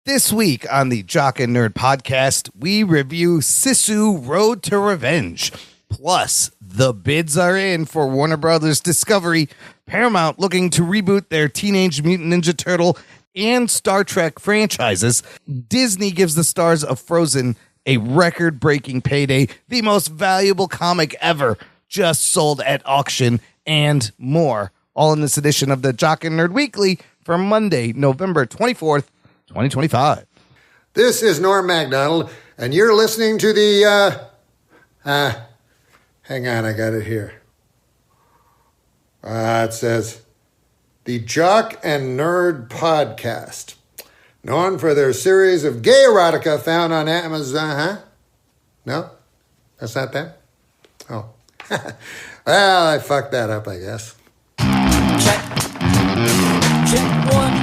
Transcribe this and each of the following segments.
This week on the Jock and Nerd Podcast, we review Sisu Road to Revenge. Plus, the bids are in for Warner Brothers Discovery, Paramount looking to reboot their Teenage Mutant Ninja Turtle and Star Trek franchises. Disney gives the stars of Frozen a record-breaking payday, the most valuable comic ever, just sold at auction, and more. All in this edition of the Jock and Nerd Weekly for Monday, November 24th, 2025. This is Norm MacDonald, and you're listening to the, hang on, I got it here. It says, the Jock and Nerd Podcast, known for their series of gay erotica found on Amazon, No? That's not that? Oh. Well, I fucked that up, I guess. Check one.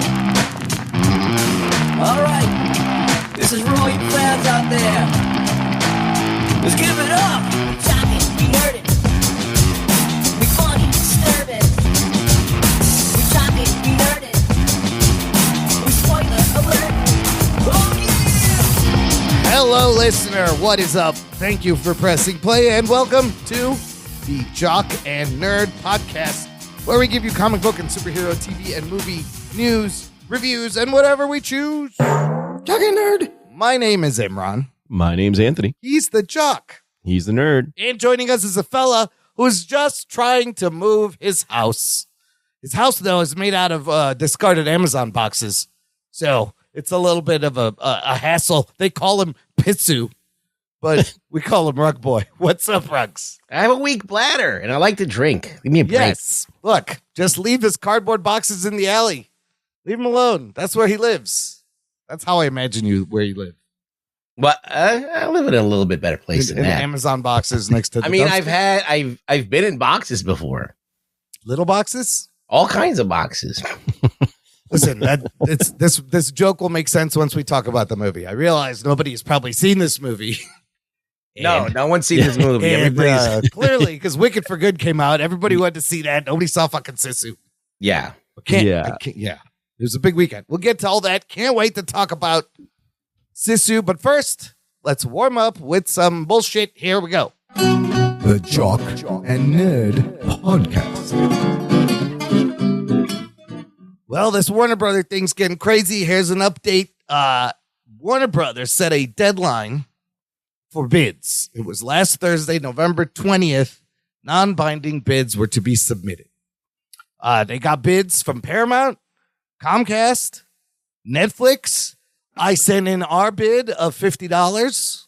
All right, this is for all you fans out there. Let's give it up. We talk it, we nerd it. We funny, disturb it. We talk it, we nerd it. We spoiler alert. Oh yeah! Hello, listener. What is up? Thank you for pressing play, and welcome to the Jock and Nerd Podcast, where we give you comic book and superhero TV and movie news, reviews, and whatever we choose. Jock and Nerd. My name is Imran. My name's Anthony. He's the Jock. He's the nerd. And joining us is a fella who's just trying to move his house. His house, though, is made out of discarded Amazon boxes. So it's a little bit of a hassle. They call him Pitsu, but we call him Rug Boy. What's up, Rugs? I have a weak bladder, and I like to drink. Give me a break. Yes. Look, just leave his cardboard boxes in the alley. Leave him alone. That's where he lives. That's how I imagine where you live. But I live in a little bit better place in than that. Amazon boxes next to the dumpster. I've been in boxes before. Little boxes? All kinds of boxes. Listen, this joke will make sense once we talk about the movie. I realize nobody's probably seen this movie. No one's seen this movie. Everybody's clearly, because Wicked for Good came out. Everybody went to see that. Nobody saw fucking Sisu. Yeah. It was a big weekend. We'll get to all that. Can't wait to talk about Sisu. But first, let's warm up with some bullshit. Here we go. The Jock and Nerd Podcast. Well, this Warner Brothers thing's getting crazy. Here's an update. Warner Brothers set a deadline for bids. It was last Thursday, November 20th. Non-binding bids were to be submitted. They got bids from Paramount, Comcast, Netflix. I sent in our bid of $50.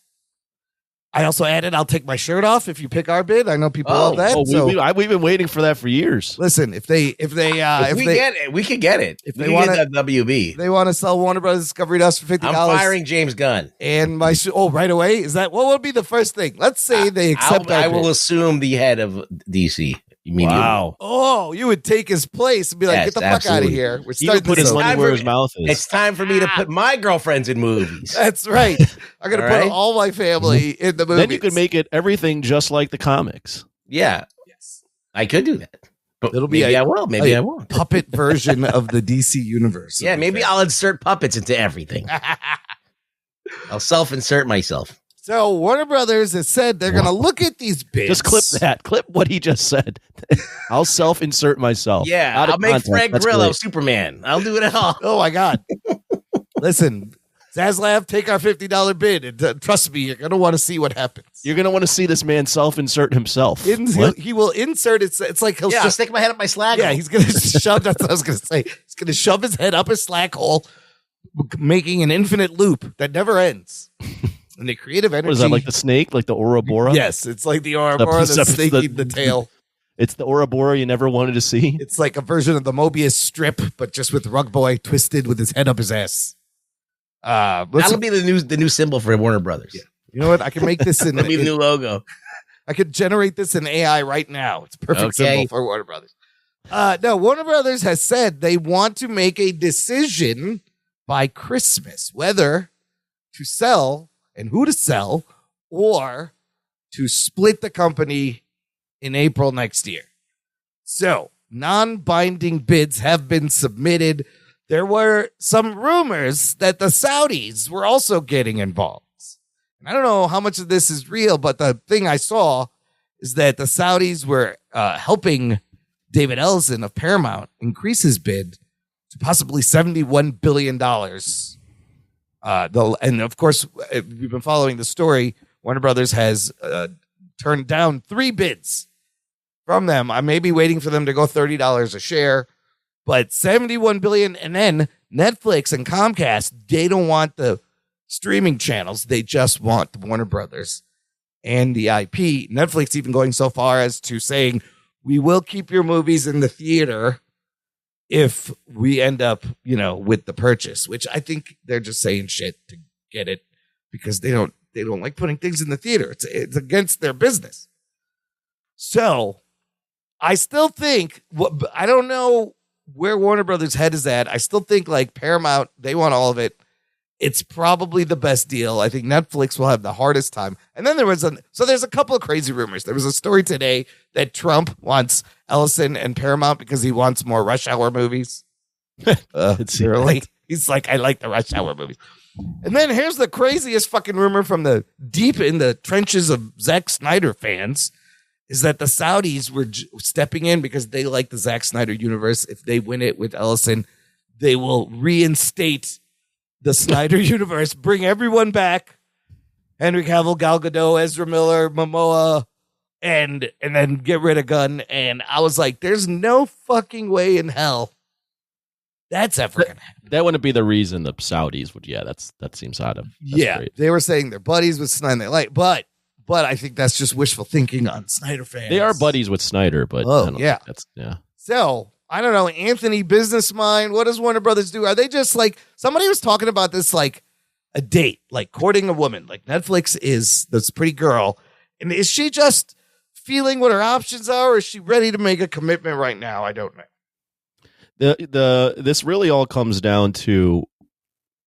I also added, I'll take my shirt off if you pick our bid. I know people love that. We've been waiting for that for years. Listen, if we get it, we could get it. If they want that WB, they want to sell Warner Brothers Discovery to us for $50. I'm firing James Gunn. And right away? Is that what would be the first thing? Let's say they accept I will assume the head of DC. Wow. Oh, you would take his place and be like, yes, get the fuck out of here. We're starting to put his money where his mouth is. It's time for me to put my girlfriends in movies. That's right. I'm going to put all my family in the movies. Then you could make it everything just like the comics. Yeah. Yes. I could do that. But it'll be maybe I will. Maybe I won't. Puppet version of the DC universe. Yeah, maybe I'll insert puppets into everything. I'll self-insert myself. So Warner Brothers has said they're going to look at these bids. Just clip that. Clip what he just said. I'll self-insert myself. Yeah, I'll make Frank Grillo Superman. I'll do it all. Oh, my God. Listen, Zaslav, take our $50 bid. And trust me, you're going to want to see what happens. You're going to want to see this man self-insert himself. He will insert it. It's like he'll I'll stick my head up my slag hole. Yeah, he's going to shove. That's what I was going to say. He's going to shove his head up his slag hole, making an infinite loop that never ends. And the creative energy. What is that, like the snake? Like the Ouroboros? Yes, it's like the Ouroboros, the snake eating the tail. It's the Ouroboros you never wanted to see. It's like a version of the Mobius strip, but just with Rug Boy twisted with his head up his ass. That'll be the new symbol for Warner Brothers. Yeah. You know what? I can make this in. That'll be the new logo. I could generate this in AI right now. It's a perfect symbol for Warner Brothers. No, Warner Brothers has said they want to make a decision by Christmas, whether to sell and who to sell, or to split the company in April next year. So, non-binding bids have been submitted. there were some rumors that the Saudis were also getting involved. And I don't know how much of this is real, but the thing I saw is that the Saudis were helping David Ellison of Paramount increase his bid to possibly $71 billion. And of course, if we've been following the story, Warner Brothers has turned down 3 bids from them. I may be waiting for them to go $30 a share, but $71 billion. And then Netflix and Comcast, they don't want the streaming channels. They just want the Warner Brothers and the IP. Netflix even going so far as to saying, we will keep your movies in the theater if we end up, with the purchase, which I think they're just saying shit to get it because they don't like putting things in the theater. It's against their business. So I still think, I don't know where Warner Brothers' head is at. I still think like Paramount, they want all of it. It's probably the best deal. I think Netflix will have the hardest time. And then there's a couple of crazy rumors. There was a story today that Trump wants Ellison and Paramount because he wants more Rush Hour movies. Really? He's like, I like the Rush Hour movies. And then here's the craziest fucking rumor from the deep in the trenches of Zack Snyder fans is that the Saudis were stepping in because they like the Zack Snyder universe. If they win it with Ellison, they will reinstate the Snyder universe, bring everyone back. Henry Cavill, Gal Gadot, Ezra Miller, Momoa, and then get rid of Gunn. And I was like, there's no fucking way in hell that's ever going to happen. That wouldn't be the reason the Saudis would. Yeah, that seems odd. Great. They were saying they're buddies with Snyder. But I think that's just wishful thinking on Snyder fans. They are buddies with Snyder, but I don't think that's. So I don't know, Anthony Business Mind. What does Warner Brothers do? Are they just like, somebody was talking about this, like a date, like courting a woman, like Netflix is this pretty girl. And is she just feeling what her options are? Or is she ready to make a commitment right now? I don't know. This really all comes down to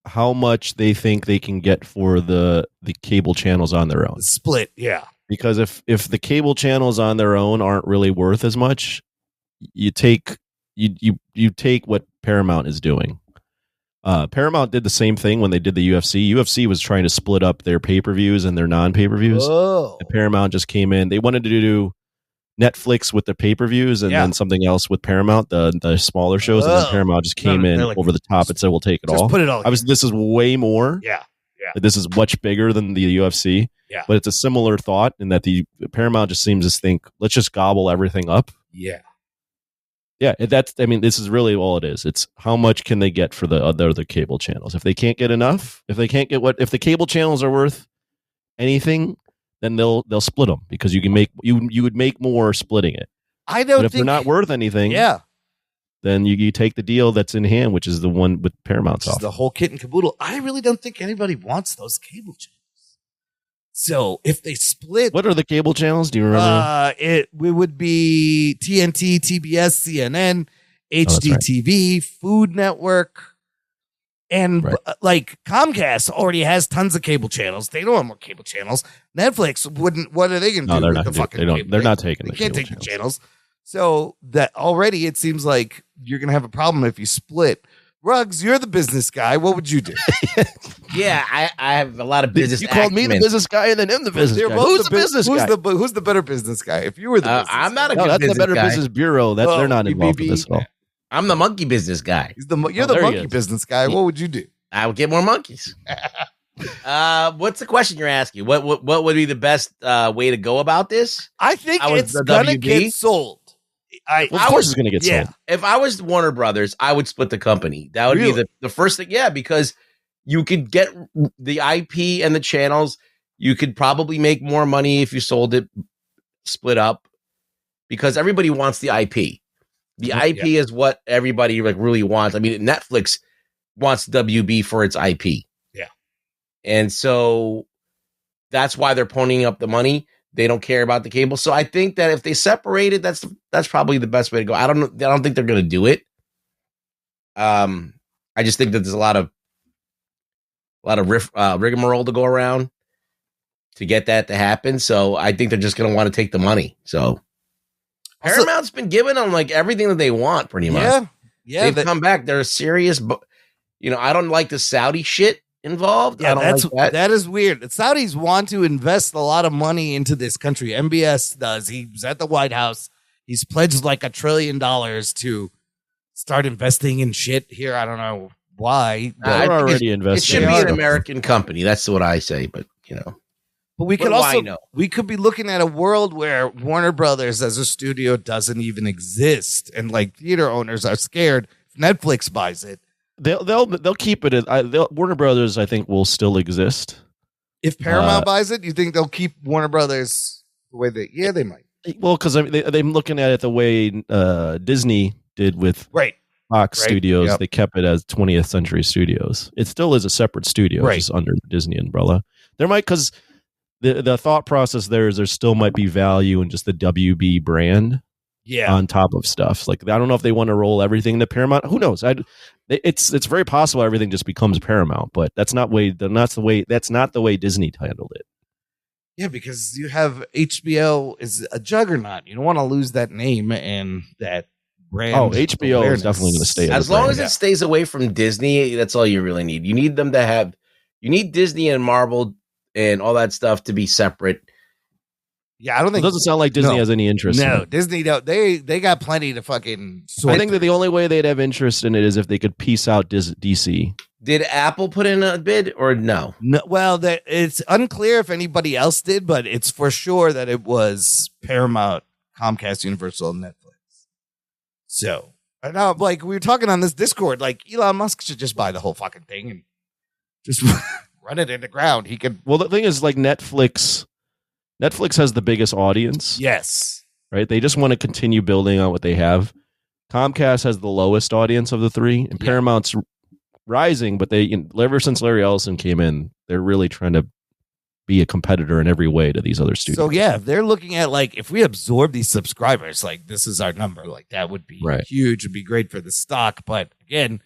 how much they think they can get for the cable channels on their own. The split. Yeah. Because if the cable channels on their own aren't really worth as much, you take what Paramount is doing. Paramount did the same thing when they did the UFC. UFC was trying to split up their pay-per-views and their non-pay-per-views. Oh. And Paramount just came in. They wanted to do Netflix with the pay-per-views and then something else with Paramount, the smaller shows, and then Paramount just came in like, over the top and said, "We'll take it all." Put it all. This is way more. Yeah. This is much bigger than the UFC. Yeah. But it's a similar thought in that the Paramount just seems to think, let's just gobble everything up. Yeah. Yeah, this is really all it is. It's how much can they get for the other cable channels. If they can't get enough, if the cable channels are worth anything, then they'll split them because you can make you would make more splitting it. I don't. But if they're not worth anything, then you take the deal that's in hand, which is the one with Paramount's off. The whole kit and caboodle. I really don't think anybody wants those cable channels. So if they split, what are the cable channels? Do you remember? It would be TNT, TBS, CNN, HGTV, Food Network, and like Comcast already has tons of cable channels. They don't want more cable channels. Netflix wouldn't. What are they going to do with the fucking cable? They're not taking. They can't take the channels. So that already it seems like you're going to have a problem if you split. Ruggs, you're the business guy. What would you do? Yeah, I have a lot of business. You called me the business guy, and then him the business guy. Who's the business guy? Who's the better business guy? If you were the business I'm not a guy. good that's business the Better guy. Business Bureau. They're not involved with this at all. I'm the monkey business guy. You're the monkey business guy. What would you do? I would get more monkeys. What's the question you're asking? What would be the best way to go about this? I think it's gonna get sold. Of course, it's gonna get sold. If I was Warner Brothers, I would split the company. That would be the first thing. Yeah, because you could get the IP and the channels. You could probably make more money if you sold it split up, because everybody wants the IP. The IP is what everybody like really wants. I mean, Netflix wants WB for its IP. Yeah. And so that's why they're ponying up the money. They don't care about the cable. So I think that if they separate it, that's probably the best way to go. I don't think they're going to do it. I just think that there's a lot of rigmarole to go around to get that to happen. So I think they're just going to want to take the money. So Paramount's been giving them like everything that they want pretty much. Yeah. Yeah, they've come back. They're serious, but I don't like the Saudi shit involved. Yeah, I don't like that. That is weird. The Saudis want to invest a lot of money into this country. MBS does. He was at the White House. He's pledged like $1 trillion to start investing in shit here. I don't know why. They're already investing. It should be an American company. That's what I say. But But we could we could be looking at a world where Warner Brothers as a studio doesn't even exist, and like theater owners are scared if Netflix buys it. They'll keep it. Warner Brothers, I think, will still exist. If Paramount buys it, you think they'll keep Warner Brothers the way they? Yeah, they might. Well, because they're looking at it the way Disney did with Fox Studios. Yep. They kept it as 20th Century Studios. It still is a separate studio, just under the Disney umbrella. There might, because the thought process there still might be value in just the WB brand. Yeah. On top of stuff. Like, I don't know if they want to roll everything to Paramount. Who knows? It's very possible everything just becomes Paramount, but that's not the way Disney handled it. Yeah, because you have HBO is a juggernaut. You don't want to lose that name and that brand. Oh, HBO awareness is definitely going to stay. As long as it stays away from Disney, that's all you really need. You need them to have. You need Disney and Marvel and all that stuff to be separate. Yeah, I don't think it doesn't sound like Disney has any interest. No, in it. Disney don't. They got plenty to fucking. I think that the only way they'd have interest in it is if they could piece out DC. Did Apple put in a bid or no? No. Well, it's unclear if anybody else did, but it's for sure that it was Paramount, Comcast, Universal, and Netflix. So, I know, like we were talking on this Discord, like Elon Musk should just buy the whole fucking thing and just run it in the ground. He could. Well, the thing is, like Netflix has the biggest audience. Yes. Right? They just want to continue building on what they have. Comcast has the lowest audience of the three, and Paramount's rising, but they ever since Larry Ellison came in, they're really trying to be a competitor in every way to these other studios. So yeah, they're looking at like if we absorb these subscribers, like this is our number, like that would be huge. It'd be great for the stock. But again,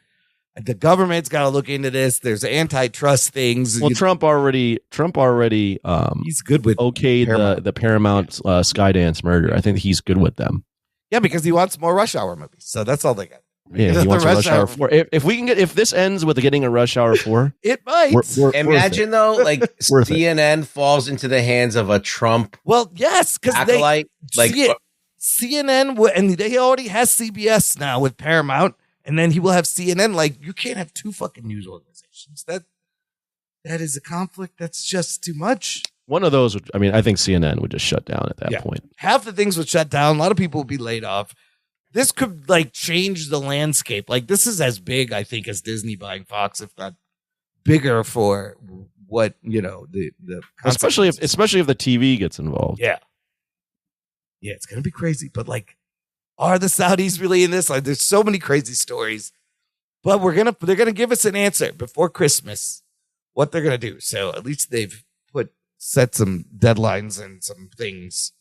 the government's got to look into this. There's antitrust things. Well, Trump already he's good with the Paramount Skydance merger. I think he's good with them. Yeah, because he wants more Rush Hour movies. So that's all they got. Yeah, he wants a Rush Hour 4. If this ends with getting a Rush Hour 4, it might. Imagine though, like CNN falls into the hands of a Trump. Well, yes, because acolyte, CNN and they already has CBS now with Paramount, and then he will have CNN. Like you can't have two fucking news organizations. That is a conflict. That's just too much. One of those, I think CNN would just shut down at that point. Half the things would shut down. A lot of people would be laid off. This could like change the landscape. Like this is as big, I think, as Disney buying Fox, if not bigger for what, the especially if the TV gets involved. Yeah. Yeah, it's going to be crazy. But like, are the Saudis really in this? Like there's so many crazy stories, but they're going to give us an answer before Christmas, what they're going to do. So at least they've set some deadlines and some things.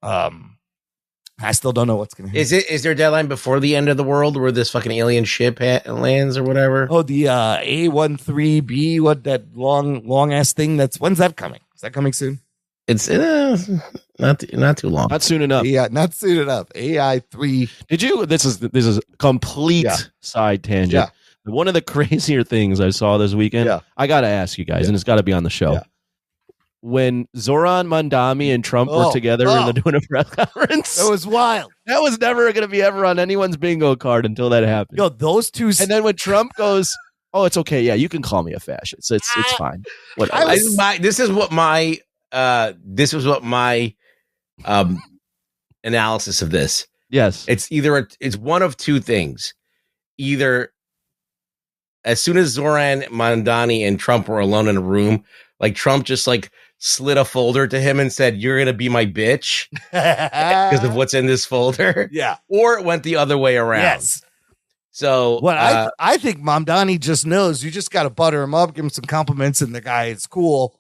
I still don't know what's going to happen. Is there a deadline before the end of the world where this fucking alien ship lands or whatever? Oh, the A13B, what that long ass thing? When's that coming? Is that coming soon? It's not too long. Not soon enough. Yeah, not soon enough. AI3. Did you? This is complete side tangent. Yeah. One of the crazier things I saw this weekend. I got to ask you guys, and it's got to be on the show. Yeah. When Zoran Mandami and Trump were together doing a press conference. It was wild. That was never going to be ever on anyone's bingo card until that happened. Yo, those two. And then when Trump goes, oh, it's okay. Yeah, you can call me a fascist. It's fine. Whatever. This is what my analysis of this. Yes. It's one of two things. Either as soon as Zoran Mandani and Trump were alone in a room, like Trump just slid a folder to him and said, "You're going to be my bitch," because of what's in this folder. Yeah. Or it went the other way around. Yes. So I think Mamdani just knows you just got to butter him up, give him some compliments, and the guy is cool.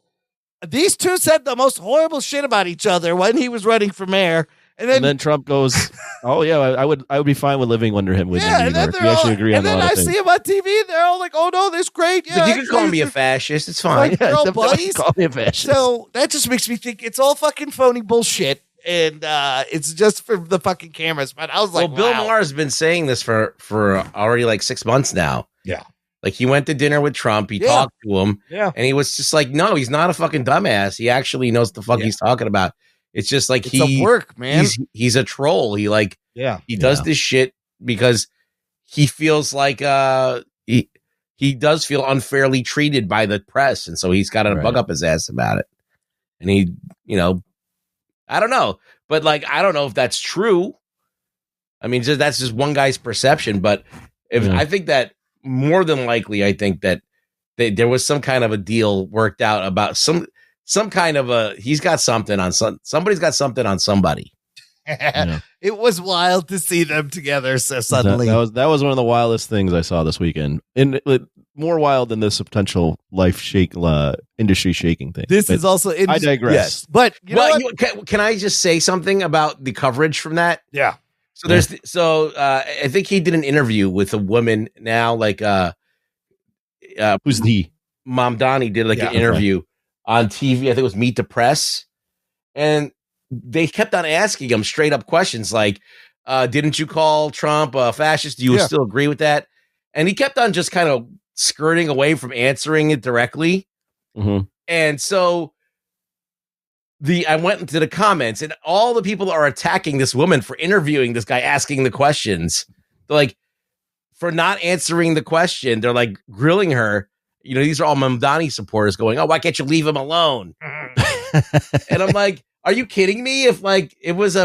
These two said the most horrible shit about each other when he was running for mayor. And then Trump goes, "Oh yeah, I would be fine with living under him with New York." We actually agree on a lot of things. And then I see him on TV. They're all like, "Oh no, this is great." Yeah, but you can call me a fascist. It's fine. Like, call me a fascist. So that just makes me think it's all fucking phony bullshit. and it's just for the fucking cameras. But I was like, well, Bill wow. Maher has been saying this for already like 6 months now. Yeah. Like he went to dinner with Trump. He Yeah. talked to him. Yeah. And he was just like, no, he's not a fucking dumbass. He actually knows what the fuck he's talking about. It's just like It's a work, man. He's a troll. He like he does this shit because he feels like he does feel unfairly treated by the press, and so he's got to bug up his ass about it. And he, I don't know, but like I don't know if that's true. I mean, that's just one guy's perception, but I think that more than likely, I think that there was some kind of a deal worked out about some kind of he's got something on somebody's got something on somebody. It was wild to see them together so suddenly. That was one of the wildest things I saw this weekend. More wild than this potential industry shaking thing. This is also I digress. Yes. But can I just say something about the coverage from that? Yeah. So I think he did an interview with a woman now, like who's the Mamdani did an interview on TV. I think it was Meet the Press, and they kept on asking him straight up questions like, "Didn't you call Trump a fascist? Do you still agree with that?" And he kept on just kind of skirting away from answering it directly. Mm-hmm. And so I went into the comments, and all the people are attacking this woman for interviewing this guy, asking the questions. They're like, for not answering the question, they're like grilling her. These are all Mamdani supporters going, "Oh, why can't you leave him alone?" And I'm like, are you kidding me? If it was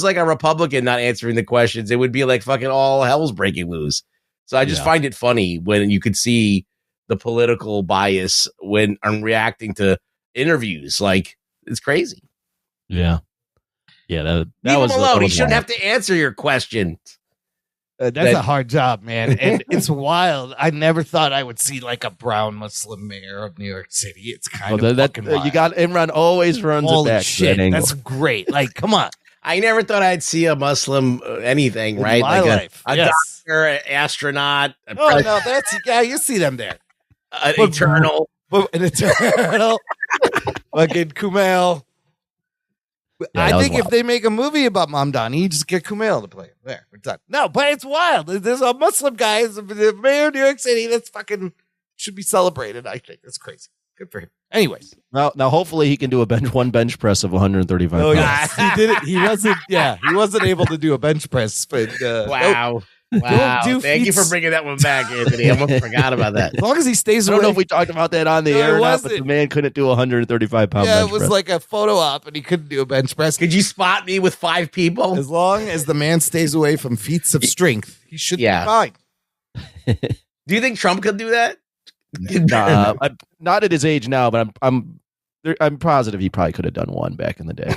like a Republican not answering the questions, it would be like fucking all hell's breaking loose. So I just find it funny when you could see the political bias when I'm reacting to interviews. Like, it's crazy. Yeah. Yeah. That Leave was him alone. He wild. shouldn't have to answer your question. That's a hard job, man. And it's wild. I never thought I would see like a brown Muslim mayor of New York City. It's kind of fucking wild. You got Imran always runs Holy it back. shit. To that That's great. Like, come on. I never thought I'd see a Muslim anything, In right? my like life. a Yes. doctor, an astronaut, Oh, no, you see them there. an eternal. An eternal. Fucking Kumail. Yeah, I think if they make a movie about Mamdani, you just get Kumail to play him. There, we're done. No, but it's wild. There's a Muslim guy, the mayor of New York City, that's fucking should be celebrated. I think that's crazy. Good for him. Anyways, now hopefully he can do one bench press of 135 pounds. oh yeah, he did it. He wasn't. Yeah, he wasn't able to do a bench press. But Wow. Don't do Thank you feats. for bringing that one back, Anthony. I almost forgot about that. as long as he stays I away. don't know if we talked about that on the No, it air or not, but wasn't. the man couldn't do 135 pound Yeah, bench it was press. like a photo op, and he couldn't do a bench press. Could you spot me with 5 people? As long as the man stays away from feats of strength, he should be fine. Do you think Trump could do that? Not at his age now, but I'm positive he probably could have done one back in the day.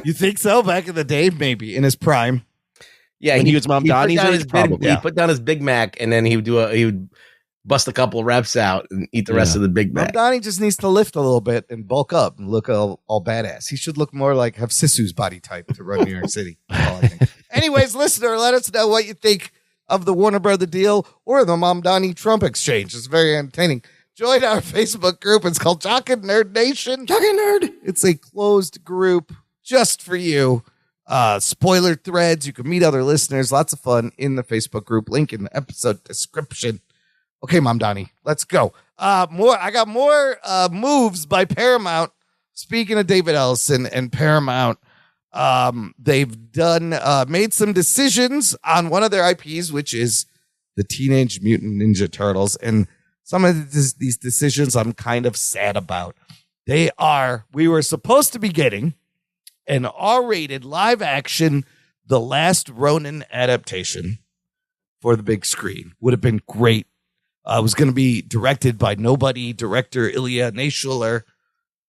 You think so? Back in the day, maybe in his prime. Yeah, When he was Mamdani's age, probably. He put down his Big Mac, and then he would bust a couple of reps out and eat the rest of the Big Mac. Mamdani just needs to lift a little bit and bulk up and look all badass. He should look more like have Sisu's body type to run New York City. That's all I think. Anyways, listener, let us know what you think of the Warner Brother deal or the Mamdani Trump exchange. It's very entertaining. Join our Facebook group. It's called Jock and Nerd Nation. Jock and Nerd. It's a closed group just for you. Spoiler threads. You can meet other listeners. Lots of fun in the Facebook group. Link in the episode description. Okay, Mamdani, let's go. I got more moves by Paramount. Speaking of David Ellison and Paramount, they've made some decisions on one of their IPs, which is the Teenage Mutant Ninja Turtles. And some of these decisions I'm kind of sad about. We were supposed to be getting an R-rated live action The Last Ronin adaptation for the big screen. Would have been great. It was going to be directed by nobody, director Ilya Naishuller.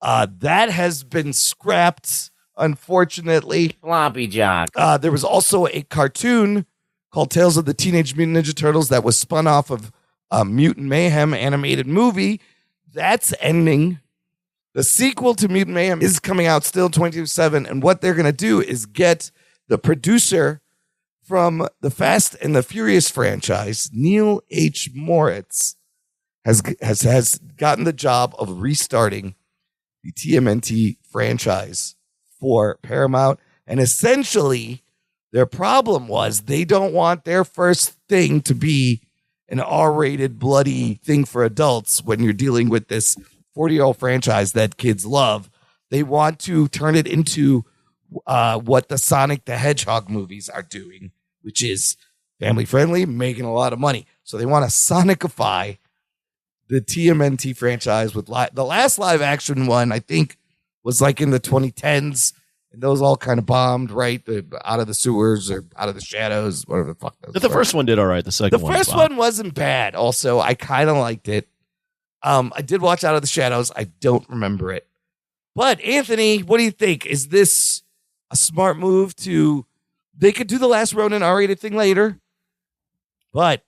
That has been scrapped, unfortunately. Floppy Jock. There was also a cartoon called Tales of the Teenage Mutant Ninja Turtles that was spun off of a Mutant Mayhem animated movie. That's ending. The sequel to Mutant Mayhem is coming out still 2027, and what they're going to do is get the producer from the Fast and the Furious franchise, Neil H. Moritz, has gotten the job of restarting the TMNT franchise for Paramount. And essentially, their problem was they don't want their first thing to be an R-rated, bloody thing for adults when you're dealing with this 40-year-old franchise that kids love. They want to turn it into what the Sonic the Hedgehog movies are doing, which is family-friendly, making a lot of money. So they want to Sonicify the TMNT franchise with the last live-action one, I think, was like in the 2010s. And those all kind of bombed, right? Out of the sewers or out of the shadows, whatever the fuck. The first one did all right. The second one. The first one wasn't bad. Also, I kind of liked it. I did watch Out of the Shadows. I don't remember it. But Anthony, what do you think? Is this a smart move to? They could do the Last Ronin R-rated thing later, but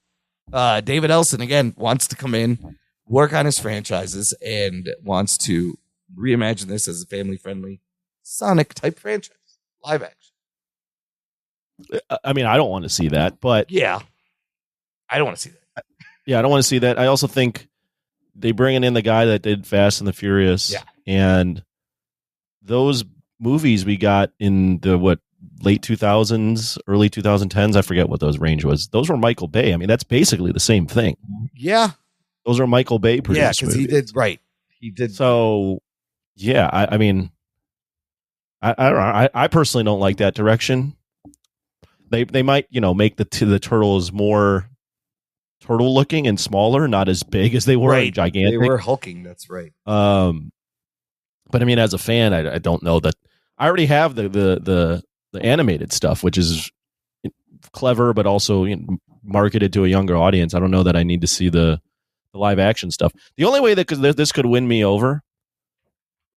David Elson again wants to come in, work on his franchises, and wants to reimagine this as a family-friendly Sonic type franchise, live action. I mean, I don't want to see that, but yeah, I don't want to see that. Yeah, I don't want to see that. I also think they bringing in the guy that did Fast and the Furious, and those movies we got in the late 2000s, early 2010s. I forget what those range was. Those were Michael Bay. I mean, that's basically the same thing. Yeah, those are Michael Bay produced. Yeah, because he did right. He did. So, yeah, I mean. I don't know. I personally don't like that direction. They might, make the turtles more turtle looking and smaller, not as big as they were, right. Gigantic. They were hulking. That's right. But I mean, as a fan, I don't know that I already have the animated stuff, which is clever, but also marketed to a younger audience. I don't know that I need to see the live action stuff. The only way that this could win me over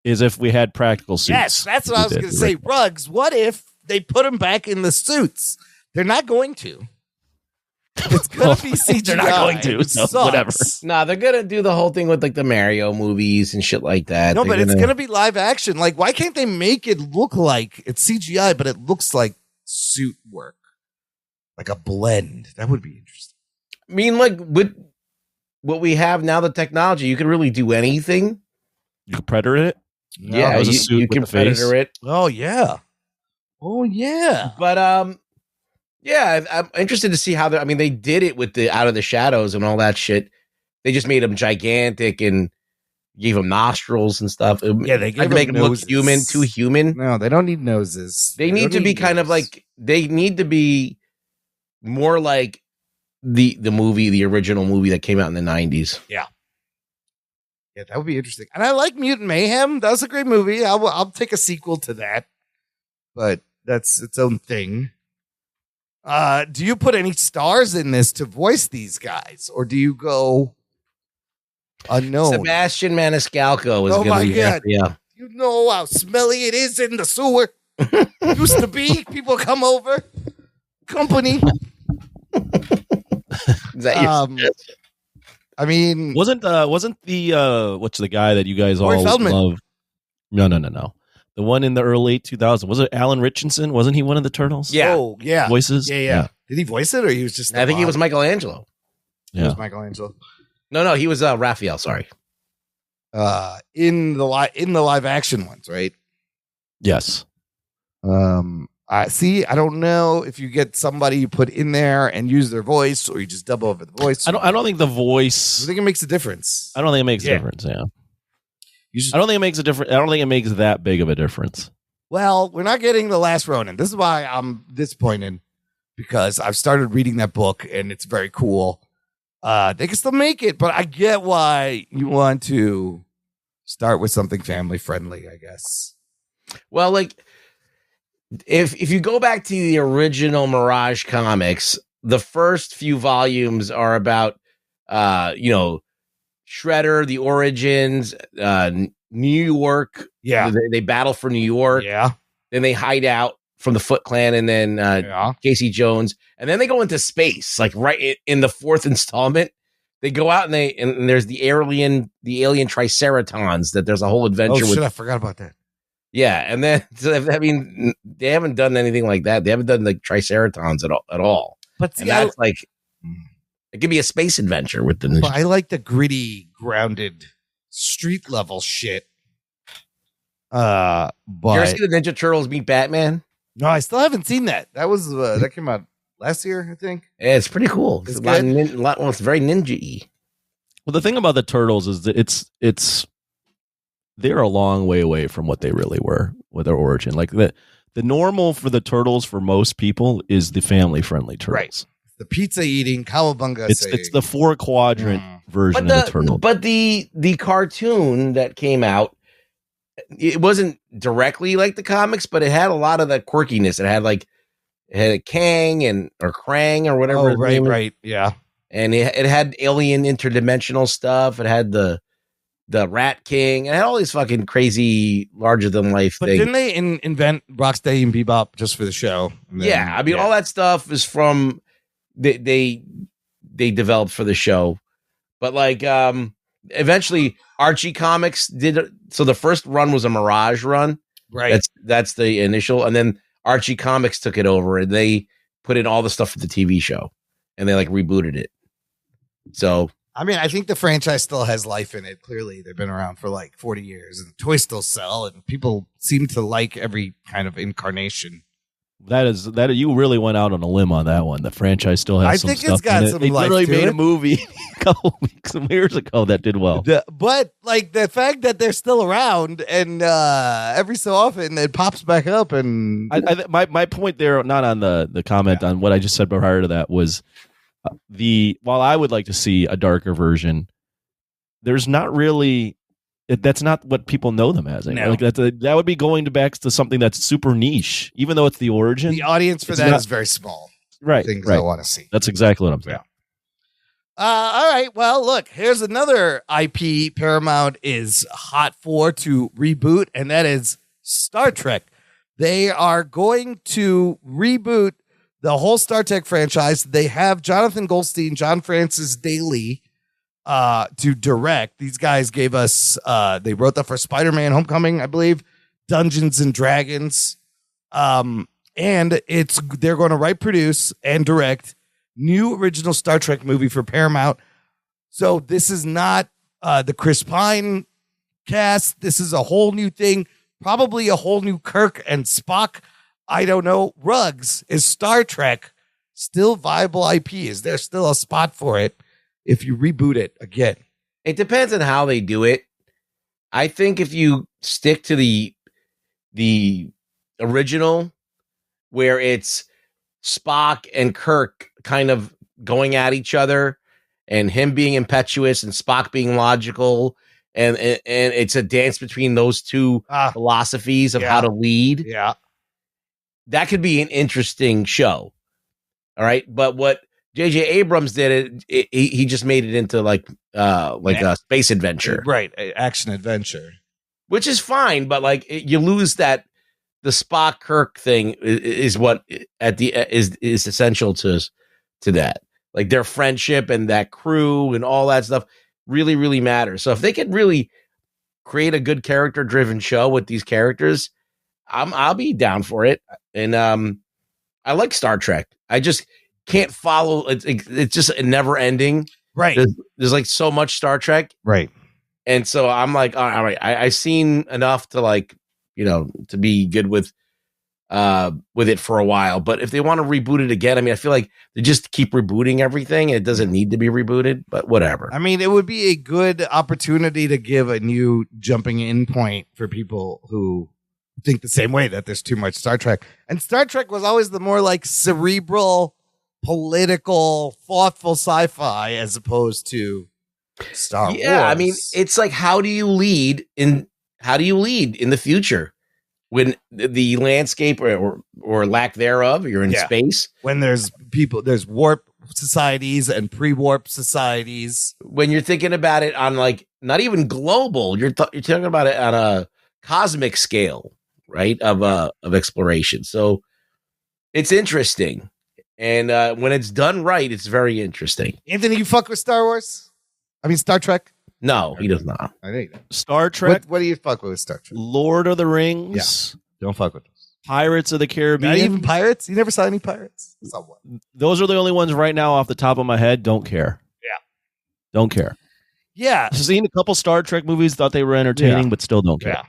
is if we had practical suits. Yes, that's what I was going to say. Ruggs, what if they put them back in the suits? They're not going to. It's going to be CGI. They're not going to. So whatever. No, they're going to do the whole thing with like the Mario movies and shit like that. No, but it's going to be live action. Like, why can't they make it look like it's CGI, but it looks like suit work? Like a blend. That would be interesting. I mean, like, with what we have now, the technology, you can really do anything. You can Predator it. Yeah, you can Predator it. Oh yeah, But yeah, I'm interested to see how they did it with the Out of the Shadows and all that shit. They just made them gigantic and gave them nostrils and stuff. Yeah, they gave to make them look noses. too human. No, they don't need noses. They need to be kind of like, they need to be more like the original movie that came out in the 90s. Yeah. Yeah, that would be interesting. And I like Mutant Mayhem. That was a great movie. I'll take a sequel to that. But that's its own thing. Do you put any stars in this to voice these guys? Or do you go unknown? Sebastian Maniscalco is going to be God. Yeah. You know how smelly it is in the sewer. Used to be. People come over. Company. Is that your I mean, wasn't the what's the guy that you guys all Feldman. love? No. The one in the early 2000s. Was it Alan Richardson? Wasn't he one of the turtles? Yeah. Oh, yeah. Voices? Yeah. Did he voice it or he was just I think he was Michelangelo. He was Michelangelo. No, he was Raphael, sorry. In the live action ones, right? Yes. I don't know if you get somebody you put in there and use their voice or you just dub over the voice. I don't think the voice. I think it makes a difference. I don't think it makes a difference. Yeah. I don't think it makes a difference. I don't think it makes that big of a difference. Well, we're not getting The Last Ronin. This is why I'm disappointed, because I've started reading that book and it's very cool. They can still make it, but I get why you want to start with something family friendly, I guess. Well, like, if you go back to the original Mirage comics, the first few volumes are about, Shredder, the origins, New York. Yeah. They battle for New York. Yeah. Then they hide out from the Foot Clan and then Casey Jones. And then they go into space, like right in the fourth installment. They go out and there's the alien Triceratons, that there's a whole adventure with. I forgot about that. Yeah, and then they haven't done anything like that. They haven't done like Triceratons at all. But see, that's like it could be a space adventure with the. But I like the gritty, grounded, street level shit. You ever But see the Ninja Turtles meet Batman? no, I still haven't seen that. That was that came out last year, I think. Yeah, it's pretty cool. It's It's a lot, good? well, it's very ninja-y. Well, the thing about the Turtles is that it's they're a long way away from what they really were with their origin. Like the normal for the Turtles for most people is the family friendly Turtles. Right. The pizza eating, cowabunga. It's the 4 quadrant version of the Turtle. But the cartoon that came out, it wasn't directly like the comics, but it had a lot of the quirkiness. It had a Kang or Krang or whatever. Oh, his name is. right, yeah. And it had alien interdimensional stuff. It had the Rat King. It had all these fucking crazy larger than life But things. didn't they invent Rocksteady and Bebop just for the show? And then- Yeah, I mean, all that stuff is from they developed for the show, but eventually Archie Comics did. So the first run was a Mirage run, right. That's the initial, and then Archie Comics took it over and they put in all the stuff for the TV show, and they rebooted it. So I mean, I think the franchise still has life in it. Clearly, they've been around for 40 years, and toys still sell, and people seem to like every kind of incarnation. That you really went out on a limb on that one. The franchise still has some stuff got in it. some They life literally to made it. a movie a couple weeks, some years ago that did well. But the fact that they're still around, and every so often it pops back up, and My point there, not on the comment on what I just said prior to that, was while I would like to see a darker version, there's not really. That's not what people know them as. No. That would be going back to something that's super niche, even though it's the origin. the audience for It's that not- is very small. Right, Things right. I want to see. That's exactly what I'm saying. All right. Well, look, here's another IP Paramount is hot for to reboot, and that is Star Trek. They are going to reboot the whole Star Trek franchise. They have Jonathan Goldstein, John Francis Daly to direct. These guys gave us, they wrote that for Spider-Man Homecoming, I believe, Dungeons and Dragons. And they're going to write, produce, and direct new original Star Trek movie for Paramount. So this is not the Chris Pine cast. This is a whole new thing, probably a whole new Kirk and Spock. I don't know. Ruggs, is Star Trek still viable IP? Is there still a spot for it if you reboot it again? it depends on how they do it. I think if you stick to the original, where it's Spock and Kirk kind of going at each other, and him being impetuous and Spock being logical, and it's a dance between those two philosophies of how to lead. Yeah, that could be an interesting show. All right, but what J.J. Abrams did, he just made it into like a space adventure, right? Action adventure, which is fine, but you lose that. The Spock Kirk thing is what is essential to that. Like their friendship and that crew and all that stuff really, really matters. So if they could really create a good character driven show with these characters, I'll be down for it. And I like Star Trek. I just can't follow. It's just never ending. Right. There's like so much Star Trek. Right. And so I'm like, all right, I've seen enough to to be good with it for a while. But if they want to reboot it again, I mean, I feel like they just keep rebooting everything. It doesn't need to be rebooted, but whatever. I mean, it would be a good opportunity to give a new jumping in point for people who think the same way, that there's too much Star Trek. And Star Trek was always the more cerebral, political, thoughtful sci-fi as opposed to Star Wars. Yeah, I mean, it's like, how do you lead in the future when the landscape or lack thereof, you're in space, when there's warp societies and pre-warp societies, when you're thinking about it on not even global, you're talking about it on a cosmic scale, right, of exploration. So it's interesting, and when it's done right, it's very interesting. Anthony, you fuck with Star Wars? I mean, Star Trek? No, he does not. I think Star Trek. What do you fuck with Star Trek? Lord of the Rings. Yeah. Don't fuck with those. Pirates of the Caribbean. Not even pirates? You never saw any pirates? Somewhat. Those are the only ones right now off the top of my head. Don't care. Yeah. Don't care. Yeah. Seen a couple Star Trek movies, thought they were entertaining, but still don't care.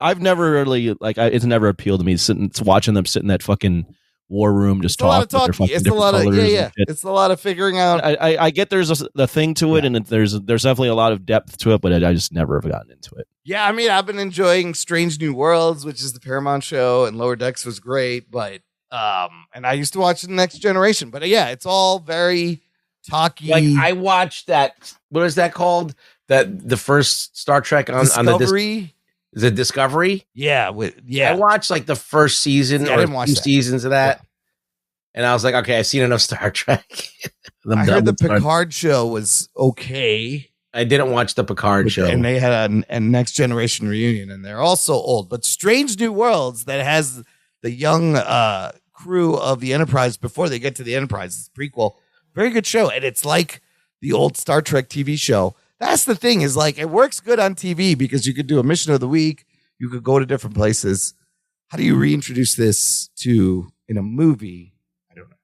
I've never really it's never appealed to me watching them sit in that fucking war room just talk. It's a lot of talking. It's a lot of It's a lot of figuring out. I get there's a thing to it, and there's definitely a lot of depth to it, but I just never have gotten into it. Yeah, I mean, I've been enjoying Strange New Worlds, which is the Paramount show, and Lower Decks was great, but and I used to watch The Next Generation, but yeah, it's all very talky. Like I watched that. What is that called? That the first Star Trek on Discovery. Is it Discovery? Yeah, I watched like the first season or two seasons of that, and I was like, okay, I've seen enough Star Trek. I heard the Picard show was okay. I didn't watch the Picard show, and they had a Next Generation reunion, and they're also old. But Strange New Worlds that has the young crew of the Enterprise before they get to the Enterprise, it's a prequel, very good show, and it's like the old Star Trek TV show. That's the thing is like it works good on TV because you could do a mission of the week. You could go to different places. How do you reintroduce this in a movie? I don't know,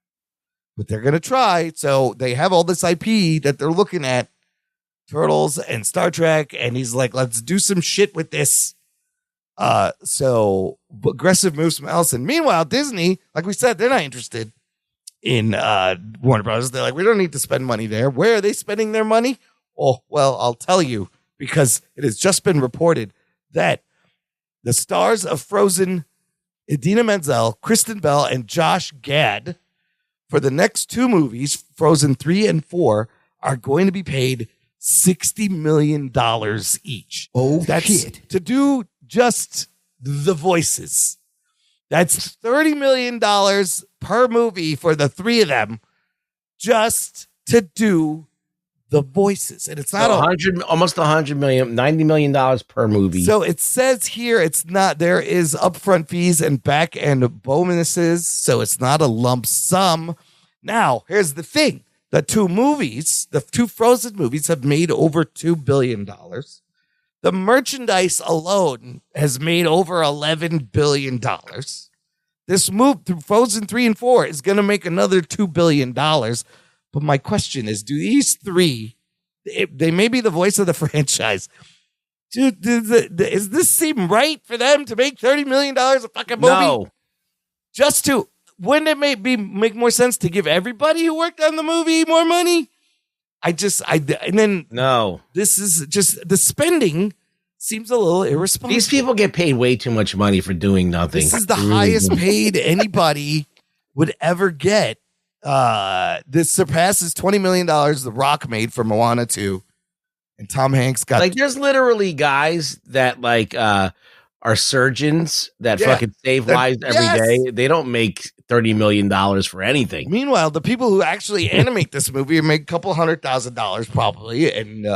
but they're going to try. So they have all this IP that they're looking at, Turtles and Star Trek. And he's like, let's do some shit with this. So aggressive moves from Ellison. Meanwhile, Disney, like we said, they're not interested in Warner Brothers. They're like, we don't need to spend money there. Where are they spending their money? Oh, well, I'll tell you, because it has just been reported that the stars of Frozen, Idina Menzel, Kristen Bell, and Josh Gad, for the next two movies, Frozen 3 and 4, are going to be paid $60 million each. Oh, shit. To do just the voices. That's $30 million per movie for the three of them, just to do the voices. And it's not almost $100 million, $90 million per movie. So it says here it's not, there is upfront fees and back end bonuses. So it's not a lump sum. Now, here's the thing. The two Frozen movies have made over $2 billion. The merchandise alone has made over $11 billion. This move through Frozen 3 and 4 is going to make another $2 billion. But my question is, do these three, they may be the voice of the franchise. Dude, does this seem right for them to make $30 million a fucking movie? No. Wouldn't it make more sense to give everybody who worked on the movie more money? No. This is just, the spending seems a little irresponsible. These people get paid way too much money for doing nothing. This is the highest paid anybody would ever get. This surpasses $20 million The Rock made for Moana 2, and Tom Hanks got like there's literally guys that like are surgeons that fucking save lives every day. They don't make $30 million for anything. Meanwhile, the people who actually animate this movie make a couple $100,000 probably, and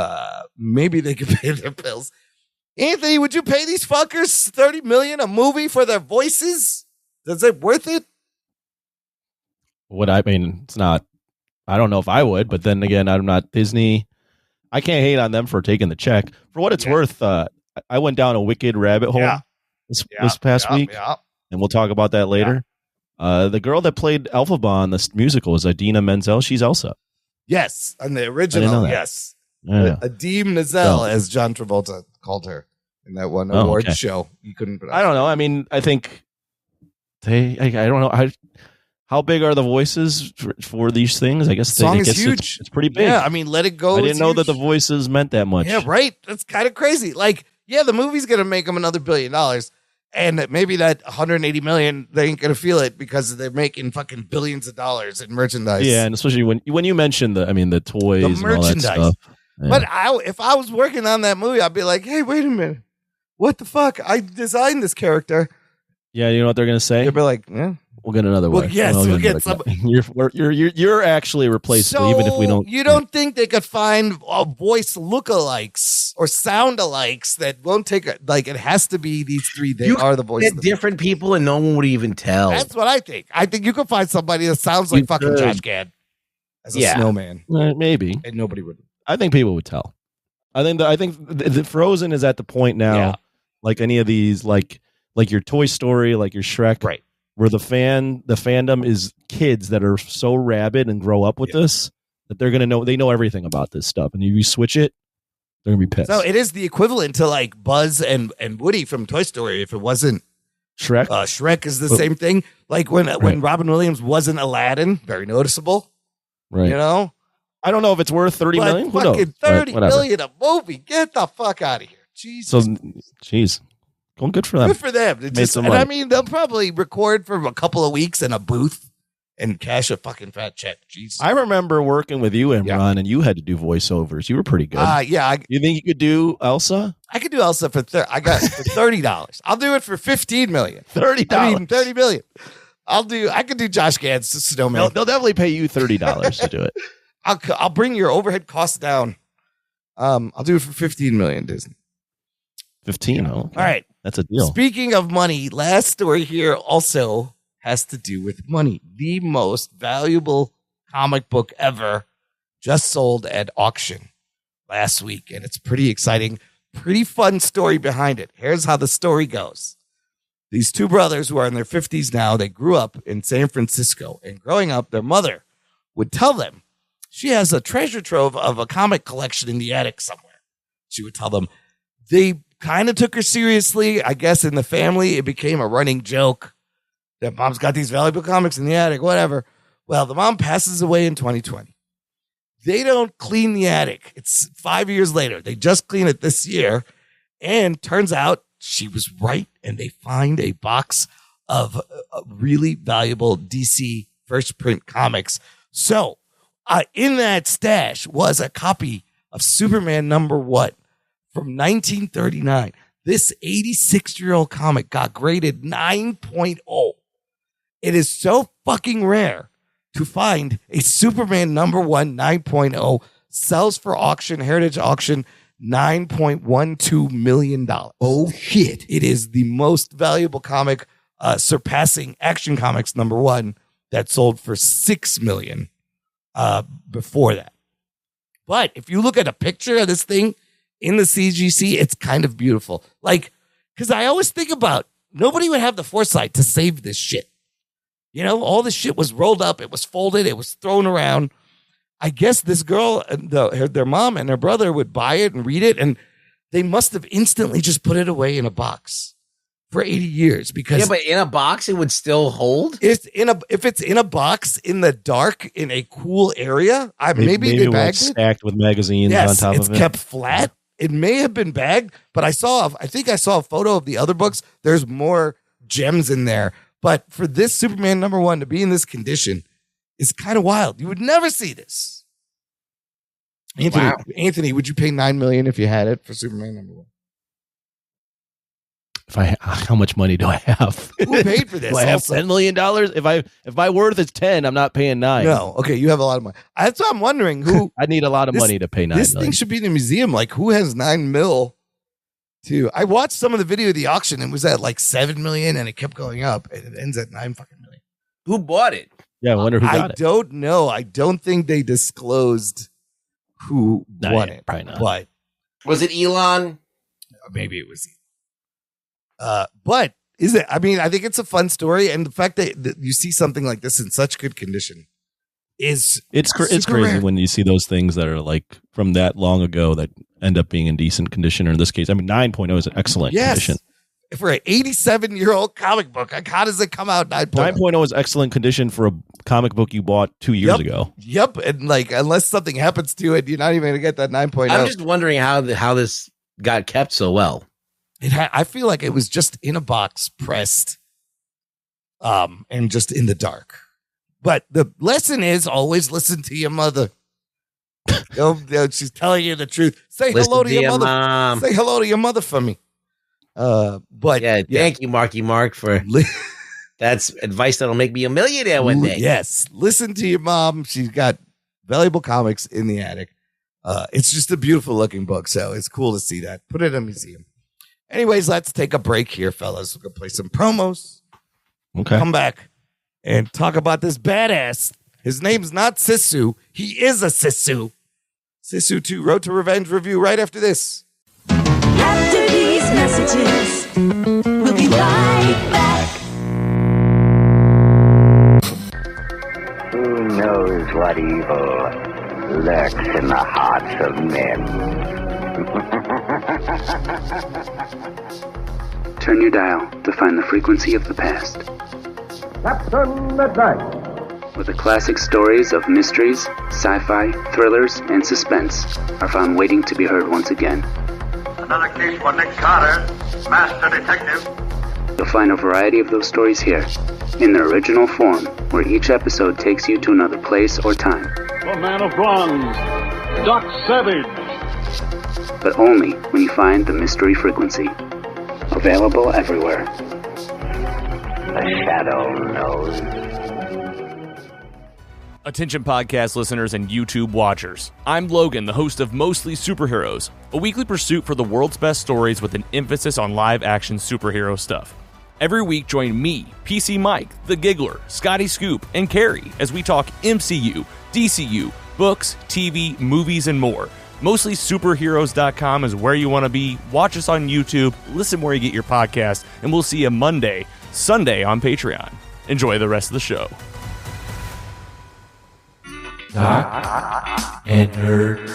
maybe they could pay their bills. Anthony, would you pay these fuckers $30 million a movie for their voices? Is it worth it? It's not, I don't know if I would, but then again, I'm not Disney. I can't hate on them for taking the check. For what it's worth, I went down a wicked rabbit hole this past week, and we'll talk about that later. The girl that played Elphaba on this musical is Idina Menzel. She's Elsa. Yes, on the original, yes. Yeah. Adim Nazel, as John Travolta called her in that one award show. You couldn't. I don't know. I mean, I think I don't know. How big are the voices for these things? I guess the song is huge. It's pretty big. Yeah, I mean, Let It Go. I didn't know that the voices meant that much. Yeah, right. That's kind of crazy. Like, yeah, the movie's going to make them another $1 billion. And maybe that $180 million, they ain't going to feel it because they're making fucking billions of dollars in merchandise. Yeah, and especially when you mentioned the toys and all that stuff. Yeah. But if I was working on that movie, I'd be like, hey, wait a minute. What the fuck? I designed this character. Yeah, you know what they're going to say? They'll be like, yeah. We'll get another way. Well, yes, we'll get some. You're actually replaceable, so even if we don't. You don't think they could find voice lookalikes or sound alikes that won't take it? Like, it has to be these three. They are the voice. Get different people, and no one would even tell. That's what I think. I think you could find somebody that sounds like fucking Josh Gad as a snowman. Maybe, and nobody would. I think people would tell. I think the Frozen is at the point now, like any of these, like your Toy Story, like your Shrek, right? Where the fandom is kids that are so rabid and grow up with this that they're gonna know, they know everything about this stuff, and if you switch it, They're gonna be pissed. So it is the equivalent to like Buzz and Woody from Toy Story. If it wasn't Shrek. Shrek is the same thing. Like when Robin Williams wasn't Aladdin, very noticeable. Right. You know? I don't know if it's worth $30 million. Who knows? Fucking $30 million a movie. Get the fuck out of here. Jesus. So, jeez. Well, good for them. Good for them. I mean, they'll probably record for a couple of weeks in a booth and cash a fucking fat check. Jesus. I remember working with you, Imran, and you had to do voiceovers. You were pretty good. You think you could do Elsa? I could do Elsa for $30. I'll do it for $15 million. $30. I mean, $30 million. I could do Josh Gad's Snowman. They'll definitely pay you $30 to do it. I'll bring your overhead costs down. I'll do it for $15 million, Disney. 15. Okay. All right. That's a deal. Speaking of money, last story here also has to do with money. The most valuable comic book ever just sold at auction last week. And it's pretty exciting, pretty fun story behind it. Here's how the story goes. These two brothers who are in their 50s now, they grew up in San Francisco. And growing up, their mother would tell them she has a treasure trove of a comic collection in the attic somewhere. She would tell them they kind of took her seriously. I guess in the family, it became a running joke that mom's got these valuable comics in the attic, whatever. Well, the mom passes away in 2020. They don't clean the attic. It's 5 years later. They just clean it this year. And turns out she was right. And they find a box of really valuable DC first print comics. So in that stash was a copy of Superman #1 from 1939. This 86-year-old comic got graded 9.0. It is so fucking rare to find a Superman #1 9.0 sells for auction, Heritage Auction, $9.12 million. Oh, shit. It is the most valuable comic, surpassing Action Comics #1 that sold for $6 million before that. But if you look at a picture of this thing in the CGC, it's kind of beautiful. Like, because I always think about nobody would have the foresight to save this shit. You know, all this shit was rolled up, it was folded, it was thrown around. I guess this girl, their mom and her brother would buy it and read it, and they must have instantly just put it away in a box for 80 years. Because but in a box, it would still hold? If it's in a box in the dark in a cool area, maybe they bagged it. Stacked with magazines on top of it. It's kept flat. It may have been bagged, but I think I saw a photo of the other books. There's more gems in there. But for this Superman #1 to be in this condition is kind of wild. You would never see this. Anthony, would you pay $9 million if you had it for Superman #1? How much money do I have? Who paid for this? Do I have $10 million? If my worth is 10, I'm not paying 9. No. Okay, you have a lot of money. That's what I'm wondering. Who? I need a lot of money to pay 9 This million. thing should be in a museum. Like, who has $9 million? I watched some of the video of the auction. It was at like $7 million, and it kept going up, and it ends at $9 fucking million. Who bought it? Yeah, I wonder who got it. I don't know. I don't think they disclosed who won it. Probably not. But Was it Elon? maybe it was. But is it? I mean, I think it's a fun story, and the fact that you see something like this in such good condition is it's crazy rare. when you see those things that are like from that long ago that end up being in decent condition. Or in this case, I mean, 9.0 is an excellent condition. For an 87-year-old comic book, like, how does it come out 9.0? 9.0 is excellent condition for a comic book you bought 2 years ago. Yep, and like unless something happens to it, you're not even gonna get that 9.0. I'm just wondering how this got kept so well. I feel like it was just in a box, pressed, and just in the dark. But the lesson is always listen to your mother. She's telling you the truth. Say hello to your mother. Mom. Say hello to your mother for me. But thank you, Marky Mark, for that's advice that'll make me a millionaire one day. Yes, listen to your mom. She's got valuable comics in the attic. It's just a beautiful looking book, so it's cool to see that. Put it in a museum. Anyways, let's take a break here, fellas. We're gonna play some promos. Okay. Come back and talk about this badass. His name's not Sisu. He is a Sisu. Sisu 2 Road to Revenge review right after this. After these messages, we'll be right back. Who knows what evil lurks in the hearts of men? Turn your dial to find the frequency of the past. Captain Midnight. Where the classic stories of mysteries, sci-fi, thrillers, and suspense are found waiting to be heard once again. Another case for Nick Carter, Master Detective. You'll find a variety of those stories here, in their original form, where each episode takes you to another place or time. The Man of Bronze, Doc Savage. But only when you find the mystery frequency. Available everywhere. The Shadow knows. Attention podcast listeners and YouTube watchers. I'm Logan, the host of Mostly Superheroes, a weekly pursuit for the world's best stories with an emphasis on live-action superhero stuff. Every week, join me, PC Mike, The Giggler, Scotty Scoop, and Carrie as we talk MCU, DCU, books, TV, movies, and more. MostlySuperheroes.com is where you want to be. Watch us on YouTube, listen where you get your podcast, and we'll see you Sunday on Patreon. Enjoy the rest of the show. Jock and Nerd.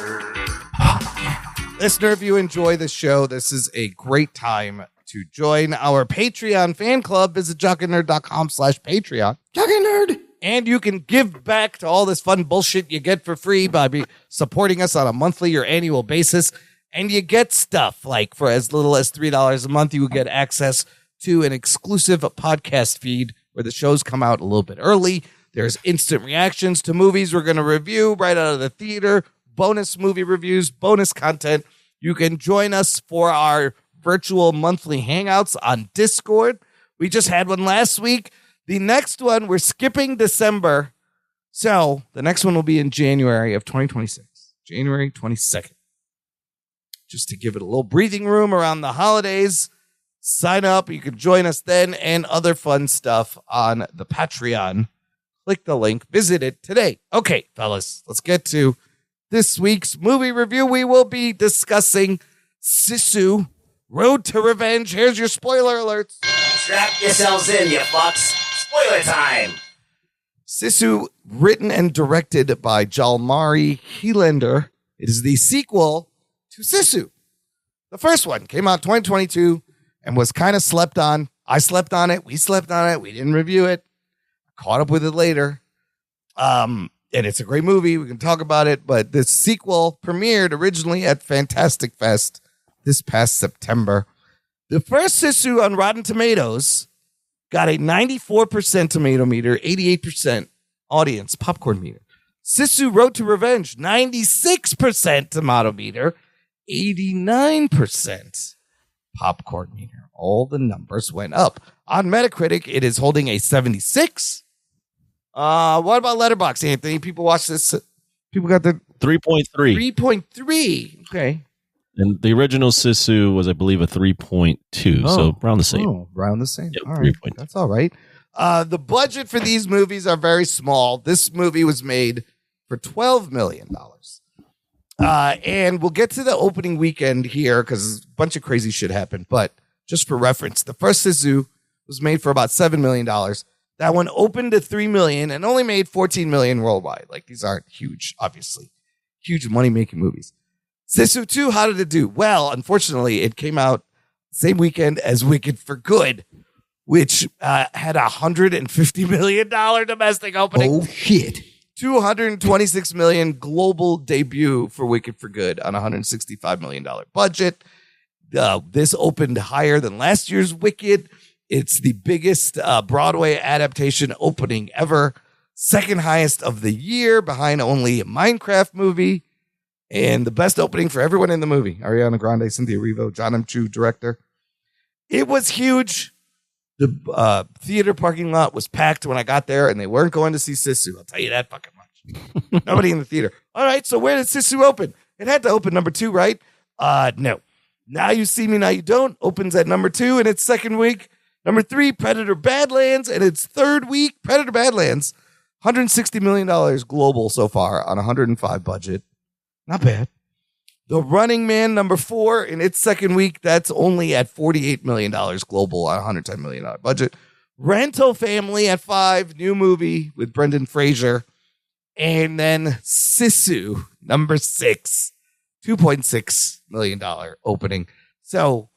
Listener, if you enjoy the show, this is a great time to join our Patreon fan club. Visit jockandnerd.com/Patreon. Jock and Nerd. And you can give back to all this fun bullshit you get for free by supporting us on a monthly or annual basis. And you get stuff like for as little as $3 a month, you will get access to an exclusive podcast feed where the shows come out a little bit early. There's instant reactions to movies we're going to review right out of the theater, bonus movie reviews, bonus content. You can join us for our virtual monthly hangouts on Discord. We just had one last week. The next one, we're skipping December. So the next one will be in January of 2026, January 22nd. Just to give it a little breathing room around the holidays. Sign up. You can join us then and other fun stuff on the Patreon. Click the link. Visit it today. Okay, fellas, let's get to this week's movie review. We will be discussing Sisu, Road to Revenge. Here's your spoiler alerts. Strap yourselves in, you fucks. Spoiler time. Sisu, written and directed by Jalmari Helander. It is the sequel to Sisu. The first one came out 2022 and was kind of slept on. I slept on it. We slept on it. We didn't review it. Caught up with it later. And it's a great movie. We can talk about it. But the sequel premiered originally at Fantastic Fest this past September. The first Sisu on Rotten Tomatoes got a 94% tomato meter, 88% audience popcorn meter. Sisu Road to Revenge, 96% tomato meter, 89% popcorn meter. All the numbers went up. On Metacritic, it is holding a 76. What about Letterboxd, Anthony? People watch this. People got the 3.3. 3.3. Okay. And the original Sisu was, I believe, a 3.2. So around the same. Oh, around the same. Yep, all right. 3.2. That's all right. The budget for these movies are very small. This movie was made for $12 million. And we'll get to the opening weekend here because a bunch of crazy shit happened. But just for reference, the first Sisu was made for about $7 million. That one opened to $3 million and only made $14 million worldwide. Like, these aren't huge, obviously. Huge money-making movies. Sisu 2, how did it do? Well, unfortunately, it came out same weekend as Wicked for Good, which had a $150 million domestic opening. Oh, shit. $226 million global debut for Wicked for Good on a $165 million budget. This opened higher than last year's Wicked. It's the biggest Broadway adaptation opening ever. Second highest of the year, behind only a Minecraft movie. And the best opening for everyone in the movie. Ariana Grande, Cynthia Erivo, John M. Chu, director. It was huge. The theater parking lot was packed when I got there, and they weren't going to see Sisu. I'll tell you that fucking much. Nobody in the theater. All right, so where did Sisu open? It had to open number 2, right? No. Now You See Me, Now You Don't opens at number 2 in its second week. Number 3, Predator Badlands, in its third week. Predator Badlands, $160 million global so far on a $105 budget. Not bad. The Running Man, number 4, in its second week, that's only at $48 million global on a $110 million budget. Rental Family at 5, new movie with Brendan Fraser. And then Sisu, number 6, $2.6 million opening. So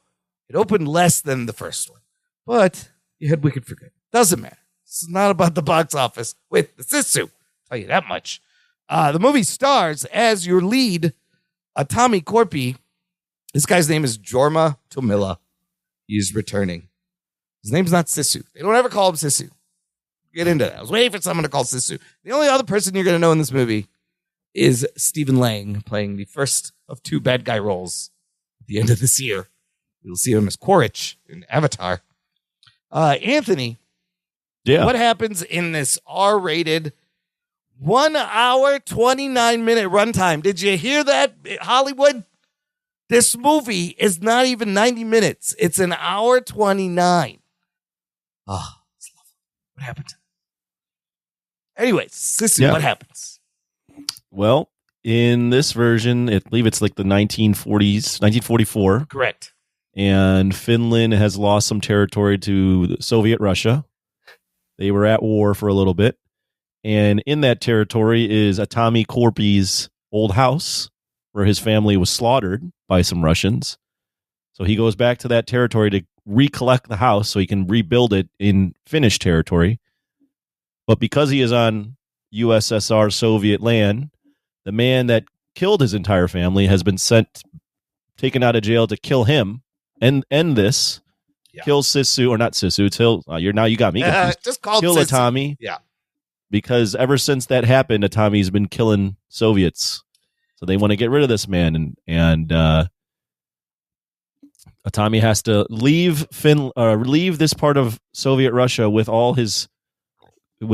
it opened less than the first one. But you had Wicked for Good. Doesn't matter. This is not about the box office with the Sisu. I'll tell you that much. The movie stars as your lead, Tommy Corpy. This guy's name is Jorma Tomilla. He's returning. His name's not Sisu. They don't ever call him Sisu. Get into that. I was waiting for someone to call Sisu. The only other person you're going to know in this movie is Stephen Lang, playing the first of 2 bad guy roles at the end of this year. You'll see him as Quaritch in Avatar. Anthony, what happens in this R-rated 1 hour, 29-minute runtime? Did you hear that, Hollywood? This movie is not even 90 minutes. It's an hour 29. Oh, it's lovely. What happened? Anyways, Sisu, what happens? Well, in this version, I believe it's like the 1940s, 1944. Correct. And Finland has lost some territory to Soviet Russia. They were at war for a little bit. And in that territory is Tommy Corpy's old house where his family was slaughtered by some Russians. So he goes back to that territory to recollect the house so he can rebuild it in Finnish territory. But because he is on USSR Soviet land, the man that killed his entire family has been taken out of jail to kill him and end this. Kill Sisu, or not Sisu, you got me confused. Just call kill Sisu. Atami. Yeah. Because ever since that happened, Atami's been killing Soviets. So they want to get rid of this man, and Atami has to leave this part of Soviet Russia with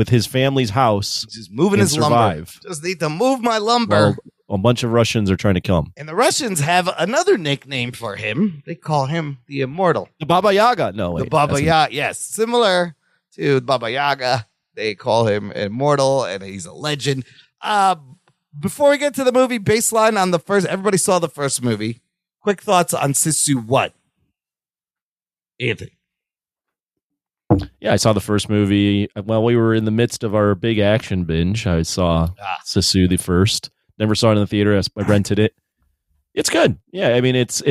his family's house. Just moving his lumber. Just need to move my lumber. Well, a bunch of Russians are trying to kill him. And the Russians have another nickname for him. They call him the Immortal. The Baba Yaga. No, wait. The Baba Yaga. Yes. Similar to Baba Yaga. They call him Immortal, and he's a legend. Before we get to the movie, baseline on the first, everybody saw the first movie. Quick thoughts on Sisu what? Anthony. Yeah, I saw the first movie while we were in the midst of our big action binge. I saw Sisu the first. Never saw it in the theater. I rented it. It's good. Yeah, I mean, it's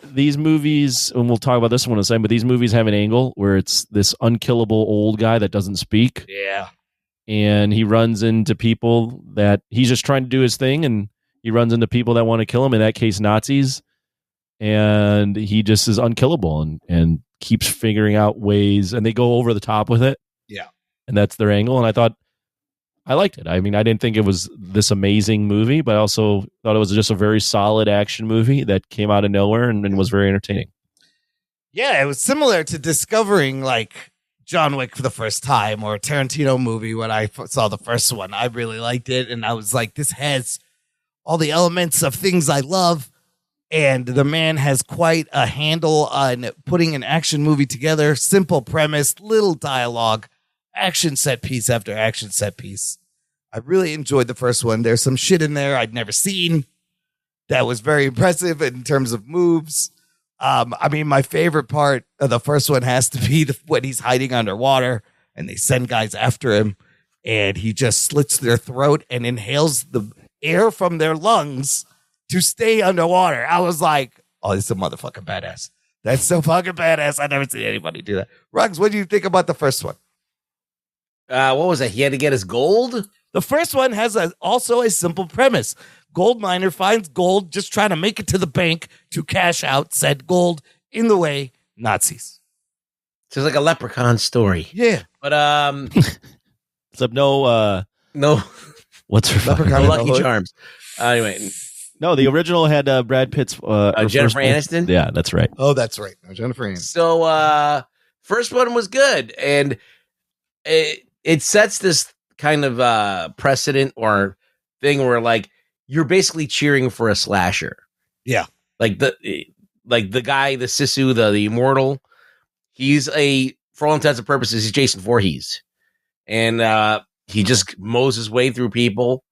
these movies, and we'll talk about this one in a second, but these movies have an angle where it's this unkillable old guy that doesn't speak. Yeah. And he runs into people that he's just trying to do his thing, and he runs into people that want to kill him, in that case, Nazis. And he just is unkillable and keeps figuring out ways, and they go over the top with it. Yeah. And that's their angle. And I thought, I liked it. I mean, I didn't think it was this amazing movie, but I also thought it was just a very solid action movie that came out of nowhere and was very entertaining. Yeah, it was similar to discovering like John Wick for the first time, or a Tarantino movie when I saw the first one. I really liked it, and I was like, this has all the elements of things I love, and the man has quite a handle on putting an action movie together. Simple premise, little dialogue, action set piece after action set piece. I really enjoyed the first one. There's some shit in there I'd never seen that was very impressive in terms of moves. I mean, my favorite part of the first one has to be when he's hiding underwater and they send guys after him, and he just slits their throat and inhales the air from their lungs to stay underwater. I was like, oh, this is a motherfucking badass. That's so fucking badass. I've never seen anybody do that. Ruggs, what do you think about the first one? What was that? He had to get his gold? The first one has also a simple premise. Gold miner finds gold, just trying to make it to the bank to cash out said gold. In the way, Nazis. So it's like a leprechaun story. Yeah. But except no what's her leprechaun Lucky Charms. Anyway. No, the original had Brad Pitt's Jennifer Aniston? Yeah, that's right. Oh, that's right. No, Jennifer Aniston. So first one was good, and it sets this kind of precedent or thing where like you're basically cheering for a slasher. Yeah. Like the guy, the Sisu, the Immortal, he's for all intents and purposes, he's Jason Voorhees. And he just mows his way through people,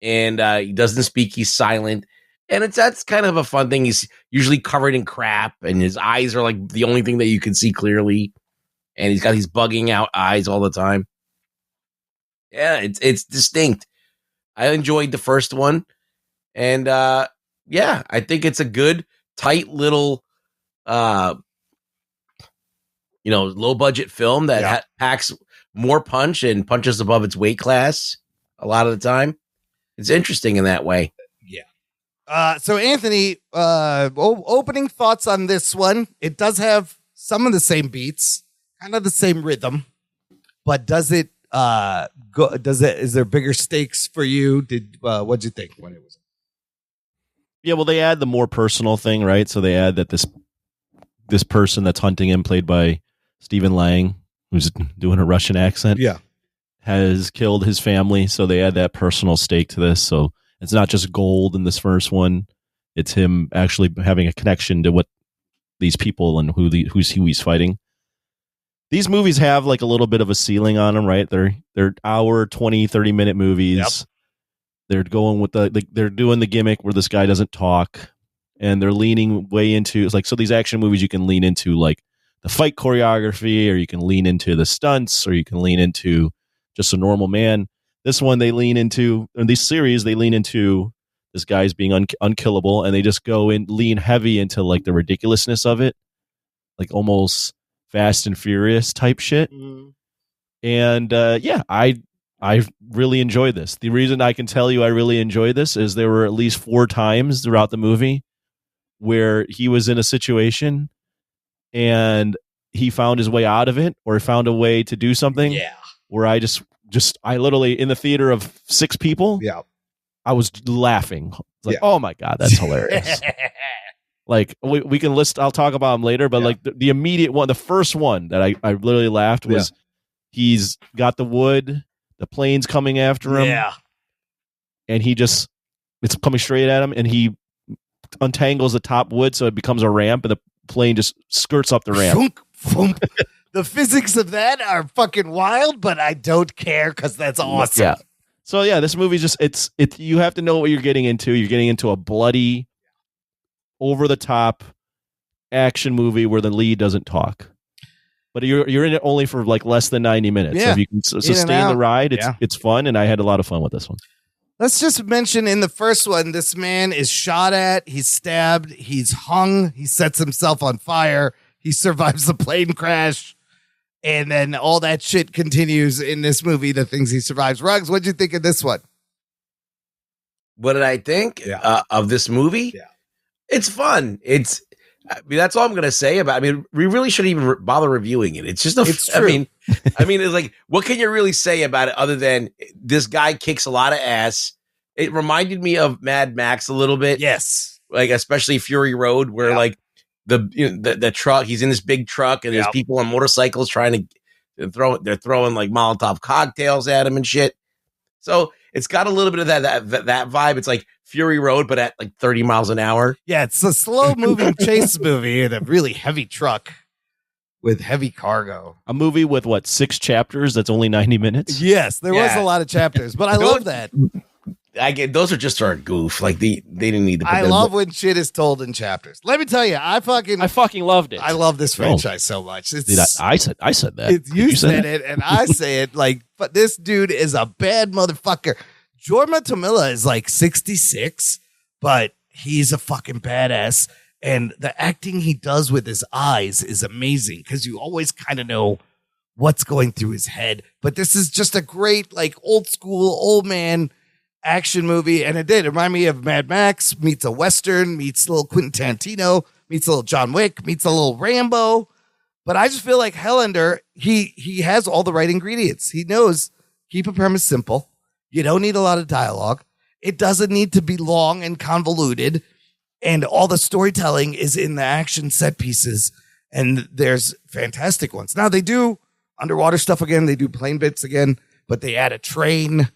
and he doesn't speak, he's silent. And that's kind of a fun thing. He's usually covered in crap, and his eyes are like the only thing that you can see clearly. And he's got these bugging out eyes all the time. Yeah, it's distinct. I enjoyed the first one, And yeah, I think it's a good, tight little, low budget film that packs more punch and punches above its weight class a lot of the time. It's interesting in that way. Yeah. So Anthony, opening thoughts on this one. It does have some of the same beats, kind of the same rhythm, but does it is there bigger stakes for you? What'd you think when it was? Yeah, well, they add the more personal thing, right? So they add that this person that's hunting him, played by Stephen Lang, who's doing a Russian accent, has killed his family. So they add that personal stake to this. So it's not just gold in this first one; it's him actually having a connection to what these people and who he's fighting. These movies have like a little bit of a ceiling on them, right? They're hour, 20, 30-minute movies. Yep. They're going with they're doing the gimmick where this guy doesn't talk, and they're leaning way into, it's like, so these action movies, you can lean into like the fight choreography, or you can lean into the stunts, or you can lean into just a normal man. This one, they lean into, in these series, they lean into this guy's being unkillable, and they just lean heavy into like the ridiculousness of it, like almost Fast and Furious type shit. And I really enjoyed this. The reason I can tell you I really enjoyed this is there were at least 4 times throughout the movie where he was in a situation and he found his way out of it, or found a way to do something. Yeah. Where I I literally, in the theater of 6 people, I was laughing. It's like, oh my God, that's hilarious. Like we can list, I'll talk about them later, but like the immediate one, the first one that I literally laughed was he's got the wood, the plane's coming after him. Yeah. And it's coming straight at him, and he untangles the top wood so it becomes a ramp, and the plane just skirts up the ramp. The physics of that are fucking wild, but I don't care because that's awesome. Yeah. So yeah, this movie you have to know what you're getting into. You're getting into a bloody, over the top action movie where the lead doesn't talk. But you're in it only for like less than 90 minutes. Yeah. So if you can sustain the ride, it's fun, and I had a lot of fun with this one. Let's just mention, in the first one, this man is shot at, he's stabbed, he's hung, he sets himself on fire, he survives the plane crash, and then all that shit continues in this movie, the things he survives. Ruggs, what'd you think of this one? What did I think of this movie? Yeah. It's fun. That's all I'm going to say about it. I mean, we really shouldn't even bother reviewing it. It's just it's true. I mean, it's like, what can you really say about it other than this guy kicks a lot of ass? It reminded me of Mad Max a little bit. Yes. Like, especially Fury Road, where like the truck, he's in this big truck, and there's people on motorcycles trying to they're throwing like Molotov cocktails at him and shit. So it's got a little bit of that vibe. It's like Fury Road, but at like 30 miles an hour. Yeah, it's a slow-moving chase movie in a really heavy truck with heavy cargo. A movie with, 6 chapters that's only 90 minutes? Yes, there was a lot of chapters, but I love that. I get those are just for a goof. Like they didn't need to put I love when shit is told in chapters. Let me tell you, I fucking loved it. I love this franchise so much. I said that. You said it, and I say it. Like, but this dude is a bad motherfucker. Jorma Tomilla is like 66, but he's a fucking badass. And the acting he does with his eyes is amazing, because you always kind of know what's going through his head. But this is just a great, like, old school, old man action movie. And it did remind me of Mad Max meets a Western, meets a little Quentin Tarantino, meets a little John Wick, meets a little Rambo. But I just feel like Hellender, he has all the right ingredients. He knows, keep a premise simple. You don't need a lot of dialogue. It doesn't need to be long and convoluted. And all the storytelling is in the action set pieces. And there's fantastic ones. Now, they do underwater stuff again. They do plane bits again, but they add a train.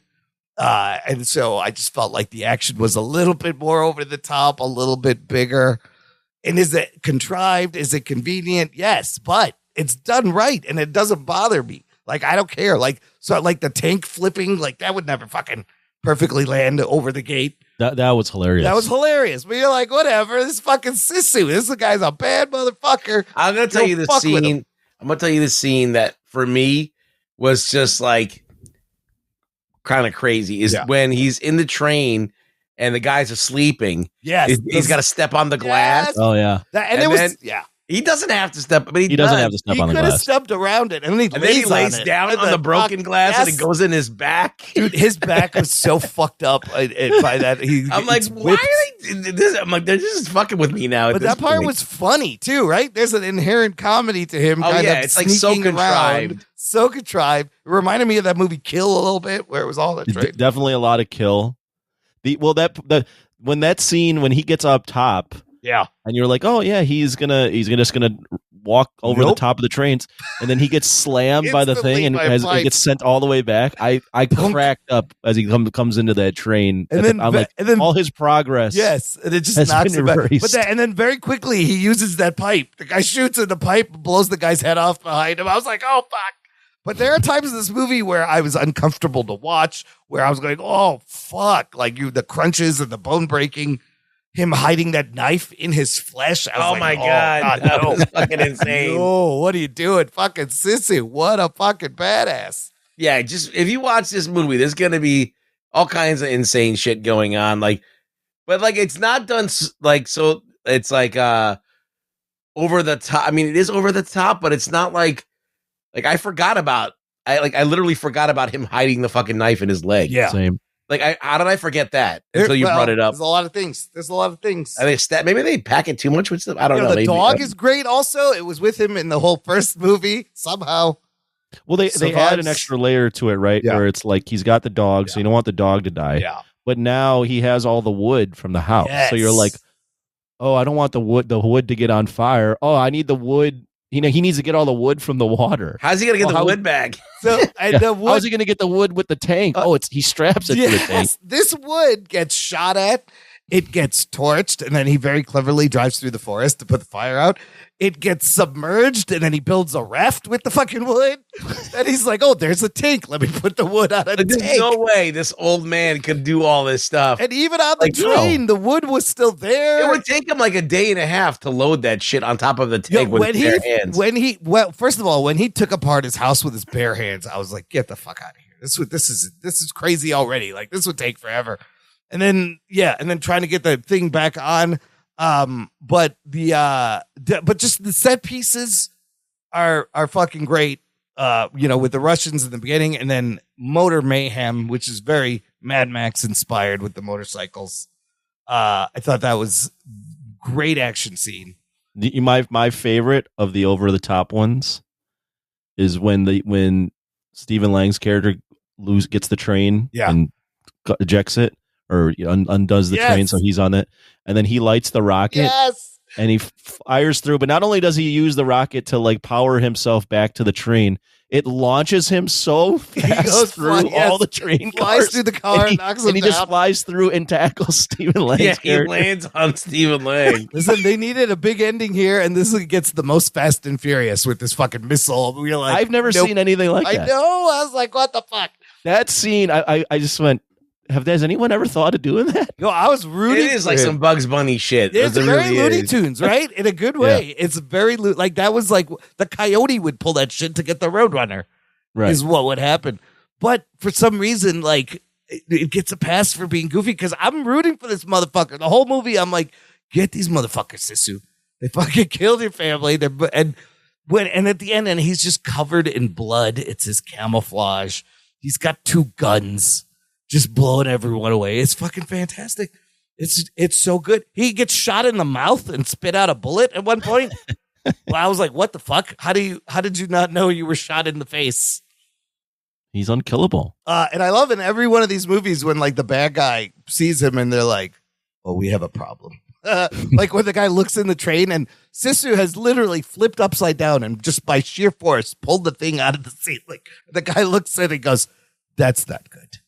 And so I just felt like the action was a little bit more over the top, a little bit bigger. And is it contrived? Is it convenient? Yes, but it's done right, and it doesn't bother me. Like, I don't care. Like, so like the tank flipping, like that would never fucking perfectly land over the gate. That was hilarious. That was hilarious. But you're like, whatever. This fucking Sisu. This guy's a bad motherfucker. I'm gonna tell you the scene. I'm gonna tell you the scene that for me was just like kind of crazy. Is when he's in the train and the guys are sleeping. Yes, he's got to step on the glass. Yes. Oh yeah. He doesn't have to step, but he doesn't have to step on the He could have glass. stepped around it, and then he lays down on the broken glass, and it goes in his back. Dude, his back was so fucked up by that. I'm like, why are they? This? I'm like, they're just fucking with me now. But that part was funny too, right? There's an inherent comedy to him. Oh kind yeah, of it's like so sneaking contrived. around. So contrived. It reminded me of that movie Kill a little bit, where it was all that trade. Definitely a lot of kill. When that scene when he gets up top, yeah, and you're like, oh yeah, he's just gonna walk over the top of the trains, and then he gets slammed by the thing, and as he gets sent all the way back. I cracked up as he comes into that train, and then all his progress. Yes, and it just knocks him back. And then very quickly he uses that pipe. The guy shoots in the pipe, blows the guy's head off behind him. I was like, oh fuck. But there are times in this movie where I was uncomfortable to watch, where I was going, oh, fuck. Like the crunches and the bone breaking, him hiding that knife in his flesh. I was like, my God. That was fucking insane. No, what are you doing? Fucking Sisu. What a fucking badass. Yeah, just if you watch this movie, there's going to be all kinds of insane shit going on. But it's not done so it's over the top. I mean, it is over the top, but it's not like I literally forgot about him hiding the fucking knife in his leg. Yeah. Same. How did I forget that until you brought it up? There's a lot of things. Maybe they pack it too much with stuff. I don't know. The dog is great also. It was with him in the whole first movie somehow. Well, they add an extra layer to it, right? Yeah. Where it's like he's got the dog, so you don't want the dog to die. Yeah. But now he has all the wood from the house. Yes. So you're like, oh, I don't want the wood to get on fire. Oh, I need the wood. He needs to get all the wood from the water. How's he gonna get the wood back? So the wood, how's he gonna get the wood with the tank? He straps it to the tank. This wood gets shot at, it gets torched, and then he very cleverly drives through the forest to put the fire out. It gets submerged, and then he builds a raft with the fucking wood. And he's like, oh, there's a tank. Let me put the wood on a tank. There's no way this old man could do all this stuff. And even on the train, the wood was still there. It would take him like a day and a half to load that shit on top of the tank with bare hands. First of all, when he took apart his house with his bare hands, I was like, get the fuck out of here. This is crazy already. Like, this would take forever. And then trying to get the thing back on. But just the set pieces are fucking great. With the Russians in the beginning, and then Motor Mayhem, which is very Mad Max inspired with the motorcycles. I thought that was great action scene. My favorite of the over the top ones is when Stephen Lang's character gets the train and ejects it. Or undoes the train, so he's on it, and then he lights the rocket, and he fires through. But not only does he use the rocket to power himself back to the train, it launches him so fast through all the train flies cars, through the car, knocks him and he down. just flies through and tackles Stephen Lang. Yeah, he lands on Stephen Lang. Listen, they needed a big ending here, and this gets the most Fast and Furious with this fucking missile. We're like, I've never seen anything like that. I know. I was like, what the fuck? That scene, I just went. Has anyone ever thought of doing that? Yo, I was rooting. It is like some Bugs Bunny shit. It's very really Looney Tunes, right? In a good way. Yeah. It's very like that was like the Coyote would pull that shit to get the Roadrunner. Right. Is what would happen. But for some reason, it gets a pass for being goofy because I'm rooting for this motherfucker. The whole movie, I'm like, get these motherfuckers, Sisu. They fucking killed your family. And at the end, and he's just covered in blood. It's his camouflage. He's got 2 guns. Just blowing everyone away. It's fucking fantastic. It's so good. He gets shot in the mouth and spit out a bullet at one point. Well, I was like, what the fuck? How did you not know you were shot in the face? He's unkillable. And I love in every one of these movies when the bad guy sees him and they're like, oh, we have a problem. Like when the guy looks in the train and Sisu has literally flipped upside down and just by sheer force pulled the thing out of the seat. Like the guy looks at it and goes, that's not good.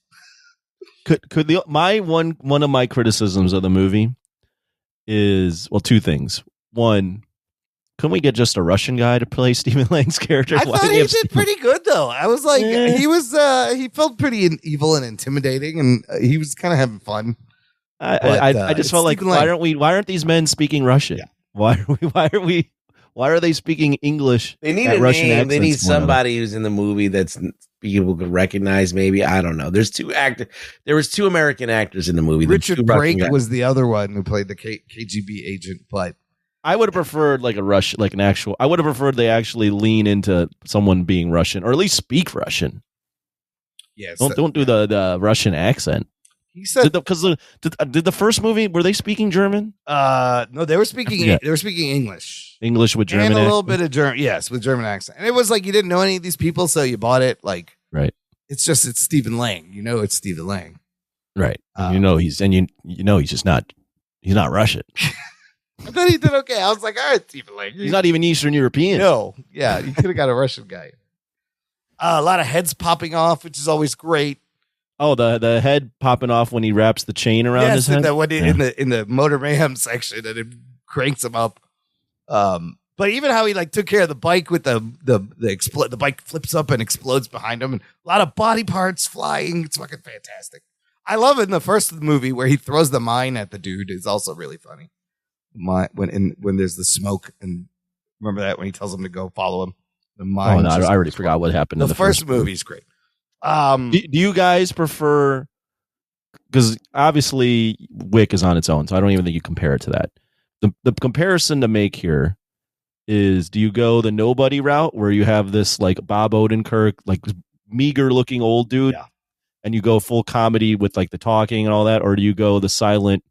Could one of my criticisms of the movie is 2 things. One, couldn't we get just a Russian guy to play Stephen Lang's character? I thought he did pretty good though. I was like, he felt pretty evil and intimidating, and he was kind of having fun. I just felt like why aren't these men speaking Russian? Yeah. Why Why are they speaking English? They need at a Russian name. They need accents more than- somebody who's in the movie that's people could recognize. Maybe I don't know. There's two actors. There was two American actors in the movie. Richard two Russian Brake guys. was the other one who played the KGB agent, but I would have preferred like a Russian, like an actual. I would have preferred they actually lean into someone being Russian, or at least speak Russian. yes, Don't do the Russian accent. he said. Because did the first movie, were they speaking German? No, they were speaking. Yeah. They were speaking English English with German and a little accent? bit of German. Yes, with German accent. And it was like you didn't know any of these people, so you bought it. Like Right. it's Stephen Lang. You know, it's Stephen Lang. Right. And you know he's just not. He's not Russian. I thought he did okay. I was like, all right, Stephen Lang. He's not even Eastern European. No, yeah, you could have got a Russian guy. A lot of heads popping off, which is always great. Oh, the head popping off when he wraps the chain around his head. In the Motor Mayhem section, and it cranks him up. But even how he like took care of the bike with the bike flips up and explodes behind him, and a lot of body parts flying. It's fucking fantastic. I love it in the first movie where he throws the mine at the dude. It's also really funny. When there's the smoke, and remember that when he tells him to go follow him. The mine. Oh, no, I already forgot what happened. The first movie's great. Do you guys prefer? Because obviously Wick is on its own, so I don't even think you compare it to that. The comparison to make here is: do you go the nobody route where you have this like Bob Odenkirk, like meager looking old dude, and you go full comedy with like the talking and all that, or do you go the silent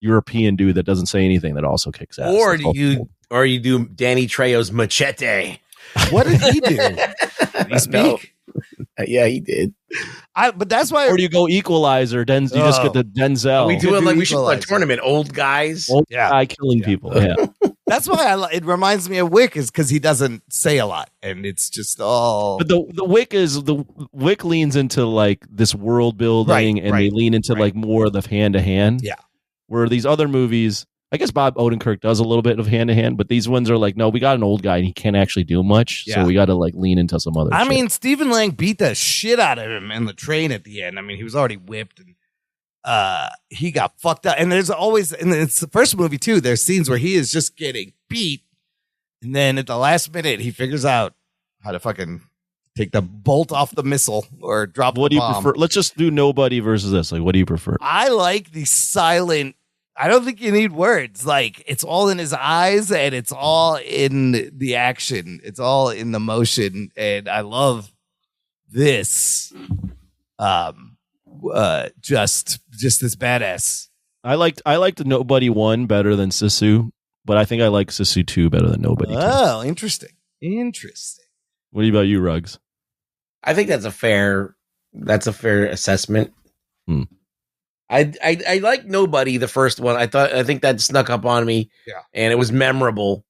European dude that doesn't say anything that also kicks ass? Or you do Danny Trejo's Machete. What did he do? Did he speak? Yeah, he did. But that's why. Or do you go Equalizer? You just get the Denzel. We do it like we should do a Equalizer. tournament. Old guys. Old guy killing people. Yeah. That's why it reminds me of Wick, is because he doesn't say a lot, and it's just all. But the Wick leans into like this world building, and they lean into like more of the hand to hand. Yeah. Where these other movies, I guess Bob Odenkirk does a little bit of hand to hand, but these ones are like, no, we got an old guy and he can't actually do much, so we got to like lean into some other. I shit. mean, Stephen Lang beat the shit out of him in the train at the end. I mean, he was already whipped, and he got fucked up. And there's always, and it's the first movie too, there's scenes where he is just getting beat, and then at the last minute he figures out how to fucking take the bolt off the missile or drop what the do bomb. you prefer? Let's just do nobody versus this. Like, what do you prefer? I like the silent. I don't think you need words. Like, it's all in his eyes, and it's all in the action. It's all in the motion, and I love this. Just this badass. I liked Nobody 1 better than Sisu, but I think I like Sisu 2 better than Nobody 2. Oh, interesting. What about you, Ruggs? I think that's a fair assessment. I like Nobody, the first one. I think that snuck up on me, and it was memorable.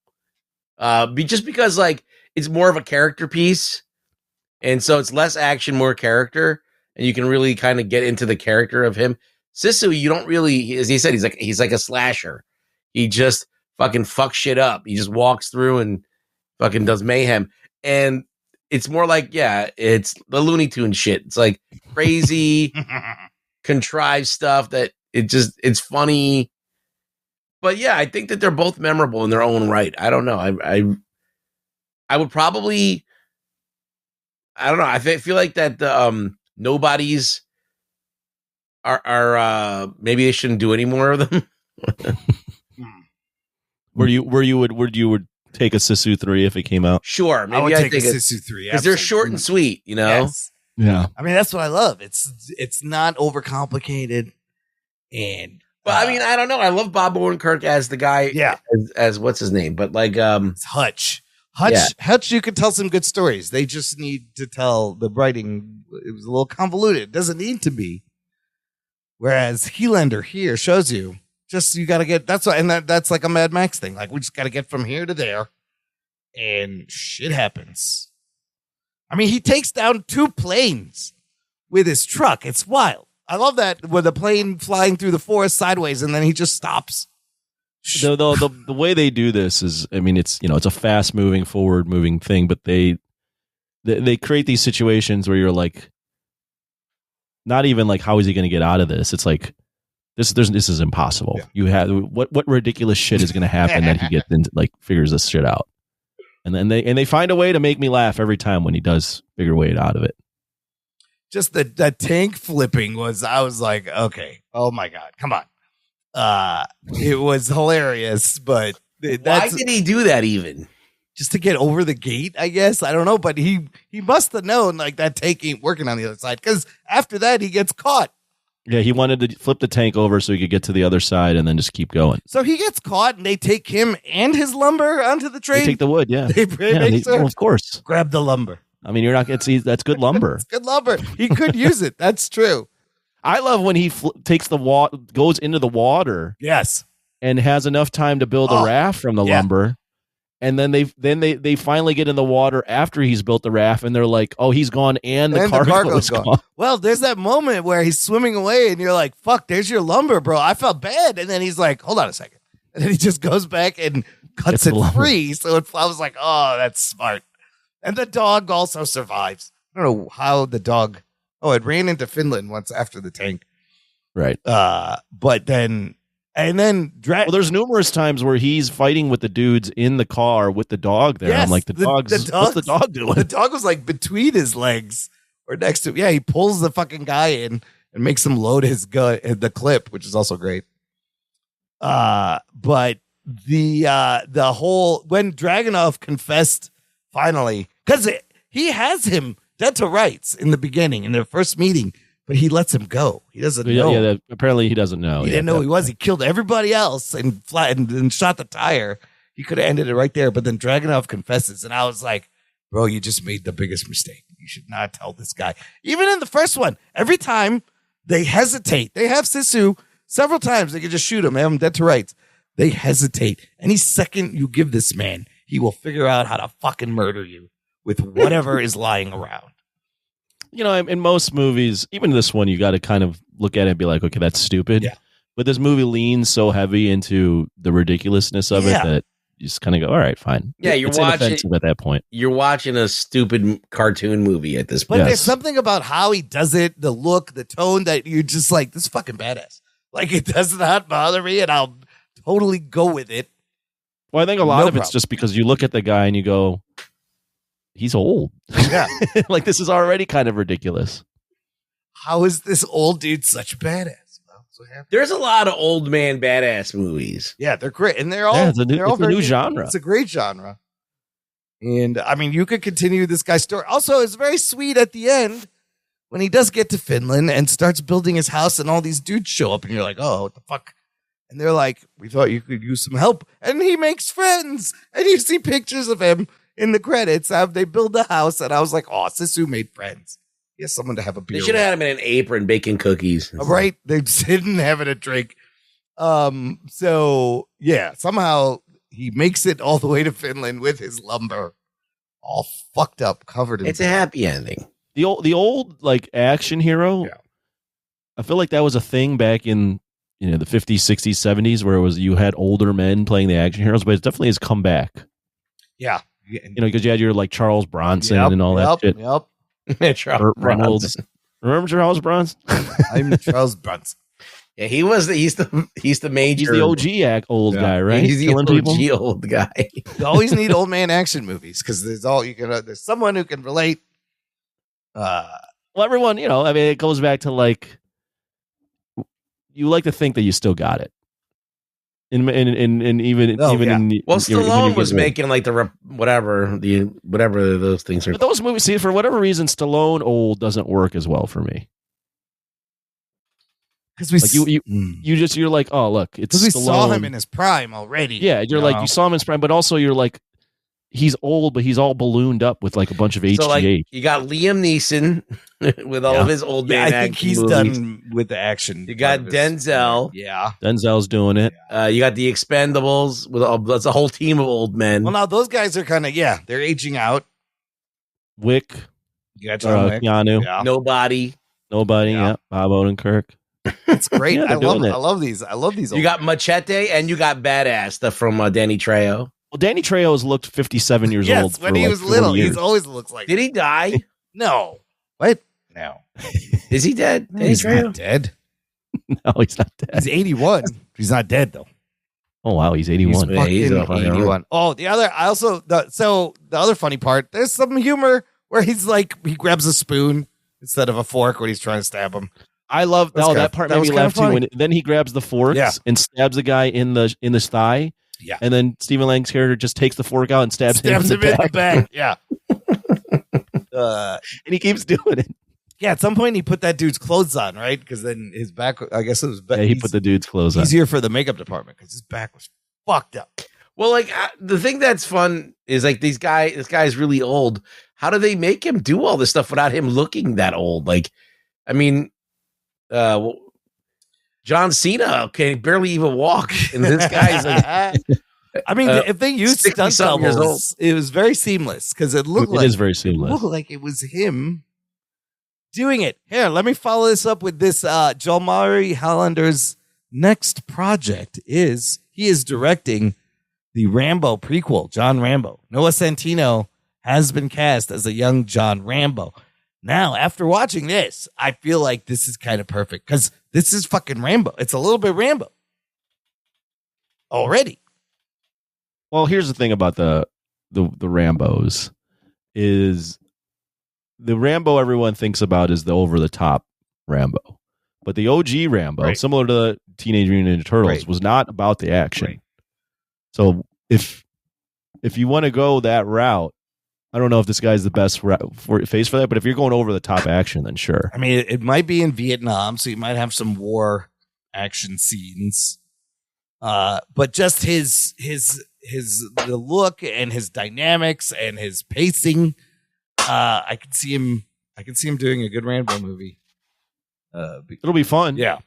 Just because like it's more of a character piece, and so it's less action, more character, and you can really kind of get into the character of him. Sisu, you don't really, as he said, he's like a slasher. He just fucking fucks shit up. He just walks through and fucking does mayhem, and it's more like it's the Looney Tunes shit. It's like crazy. Contrived stuff that it's funny, but I think that they're both memorable in their own right. I don't know. I would probably, I don't know. I feel like that the nobodies are maybe they shouldn't do any more of them. Where you would take a Sisu 3 if it came out? Sure, maybe I would take a it Sisu 3 because they're short and sweet. You know. Yes. Yeah. I mean, that's what I love. It's not overcomplicated, and but I mean, I don't know. I love Bob Odenkirk as the guy. Yeah. As what's his name? But like, it's Hutch. Hutch, you can tell some good stories. They just need to tell the writing. It was a little convoluted. It doesn't need to be. Whereas Helander here shows you you got to get. That's why, and that's like a Mad Max thing. Like we just got to get from here to there, and shit happens. I mean, he takes down 2 planes with his truck. It's wild. I love that with the plane flying through the forest sideways, and then he just stops. The way they do this is, I mean, it's it's a fast moving, forward moving thing, but they create these situations where you're like, not even like, how is he going to get out of this? It's like this is impossible. Yeah. You have what ridiculous shit is going to happen that he gets into, like, figures this shit out. And then they find a way to make me laugh every time when he does figure a way out of it. Just the tank flipping I was like, okay, oh my God, come on. It was hilarious, but why did he do that even? Just to get over the gate, I guess. I don't know, but he must have known like that tank ain't working on the other side, because after that he gets caught. Yeah, he wanted to flip the tank over so he could get to the other side and then just keep going. So he gets caught, and they take him and his lumber onto the train. They take the wood, yeah. Well, of course. Grab the lumber. I mean, you're not going to see that's good lumber. It's good lumber. He could use it. That's true. I love when he takes goes into the water. Yes. And has enough time to build a raft from the lumber. And then they finally get in the water after he's built the raft, and they're like, "Oh, he's gone, and the cargo is gone." Well, there's that moment where he's swimming away, and you're like, "Fuck, there's your lumber, bro." I felt bad, and then he's like, "Hold on a second," and then he just goes back and cuts it free. So I was like, "Oh, that's smart." And the dog also survives. I don't know how the dog. Oh, it ran into Finland once after the tank, right? But then. And then, well, there's numerous times where he's fighting with the dudes in the car with the dog there. Yes, I'm like, what's the dog doing? The dog was like between his legs or next to him. Yeah, he pulls the fucking guy in and makes him load his gun, the clip, which is also great. But the whole when Dragunov confessed finally, because he has him dead to rights in the beginning in their first meeting. But he lets him go. He doesn't know. Yeah, apparently he doesn't know. He didn't know who he was. He killed everybody else and flattened and shot the tire. He could have ended it right there. But then Dragunov confesses. And I was like, bro, you just made the biggest mistake. You should not tell this guy. Even in the first one, every time they hesitate, they have Sisu several times. They could just shoot him, have him dead to rights. They hesitate. Any second you give this man, he will figure out how to fucking murder you with whatever is lying around. You know, in most movies, even this one, you got to kind of look at it and be like, okay, that's stupid. Yeah. But this movie leans so heavy into the ridiculousness of it that you just kind of go, all right, fine. Yeah, it's inoffensive at that point. You're watching a stupid cartoon movie at this point. But there's something about how he does it, the look, the tone, that you're just like, this is fucking badass. Like, it does not bother me, and I'll totally go with it. Well, I think a lot of it's just because you look at the guy and you go, he's old. Yeah. Like, this is already kind of ridiculous. How is this old dude such a badass? There's a lot of old man badass movies. Yeah, they're great. And they're all, it's a new genre. It's a great genre. And I mean, you could continue this guy's story. Also, it's very sweet at the end when he does get to Finland and starts building his house, and all these dudes show up, and you're like, oh, what the fuck? And they're like, we thought you could use some help. And he makes friends. And you see pictures of him in the credits. They build the house, and I was like, oh, Sisu made friends. He has someone to have a beer. They should have had him in an apron baking cookies. Right? They're sitting having a drink. So, yeah, somehow he makes it all the way to Finland with his lumber all fucked up, covered in It's a happy ending. The old like action hero, I feel like that was a thing back in the 50s, 60s, 70s, where it was you had older men playing the action heroes, but it definitely has come back. Yeah. Because you had your like Charles Bronson and all that shit. Yep. Charles Bronson. Remember Charles Bronson? I'm Charles Bronson. Yeah, he's the major. He's the OG old guy, right? He's the OG old guy. You always need old man action movies because there's someone who can relate. Well, everyone, I mean, it goes back to like, you like to think that you still got it. Even Stallone was making like whatever those things are. But those movies, see, for whatever reason, Stallone old doesn't work as well for me. Because you're like, oh look, it's we Stallone. saw him in his prime already. Yeah, you're like, you saw him in his prime, but also you're like, he's old, but he's all ballooned up with like a bunch of HGH. So like, you got Liam Neeson with all of his old man. I think he's movies. Done with the action. You got Denzel. Yeah, Denzel's doing it. You got the Expendables that's a whole team of old men. Well, now those guys are kind of they're aging out. Wick, you got John Wick. Keanu, Nobody. Yeah, Bob Odenkirk. It's great. I love these. You got Machete and you got Badass from Danny Trejo. Well, Danny Trejo has looked 57 years old. When he was little, he always looks like. Did he die? No. What? No. Is he dead? He's not dead. No, he's not dead. He's 81. He's not dead though. Oh wow, he's 81. He's Fucking 81. Oh, the other funny part, there's some humor where he grabs a spoon instead of a fork when he's trying to stab him. I love that part. Made me laugh too. When then he grabs the forks and stabs the guy in the thigh. Yeah, and then Stephen Lang's character just takes the fork out and stabs him in the back. Yeah, and he keeps doing it. Yeah, at some point he put that dude's clothes on, right? Because then his back, I guess it was. Yeah, he put the dude's clothes on. Easier for the makeup department because his back was fucked up. Well, like the thing that's fun is like this guy's really old. How do they make him do all this stuff without him looking that old? Like, I mean, John Cena can barely even walk, and this guy's like, I mean, if they used stunt doubles, it was very seamless because it is very seamless. It looked like it was him doing it. Here, let me follow this up with this. Joel Murray Hollander's next project is directing the Rambo prequel, John Rambo. Noah Centineo has been cast as a young John Rambo. Now, after watching this, I feel like this is kind of perfect because this is fucking Rambo. It's a little bit Rambo already. Well, here's the thing about the Rambos is the Rambo everyone thinks about is the over the top Rambo, but the OG Rambo, similar to the Teenage Mutant Ninja Turtles, was not about the action. Right. So if you want to go that route, I don't know if this guy's the best face for that, but if you're going over the top action, then sure. I mean, it might be in Vietnam, so you might have some war action scenes. But just the look and his dynamics and his pacing, I can see him doing a good Rambo movie. It'll be fun. Yeah.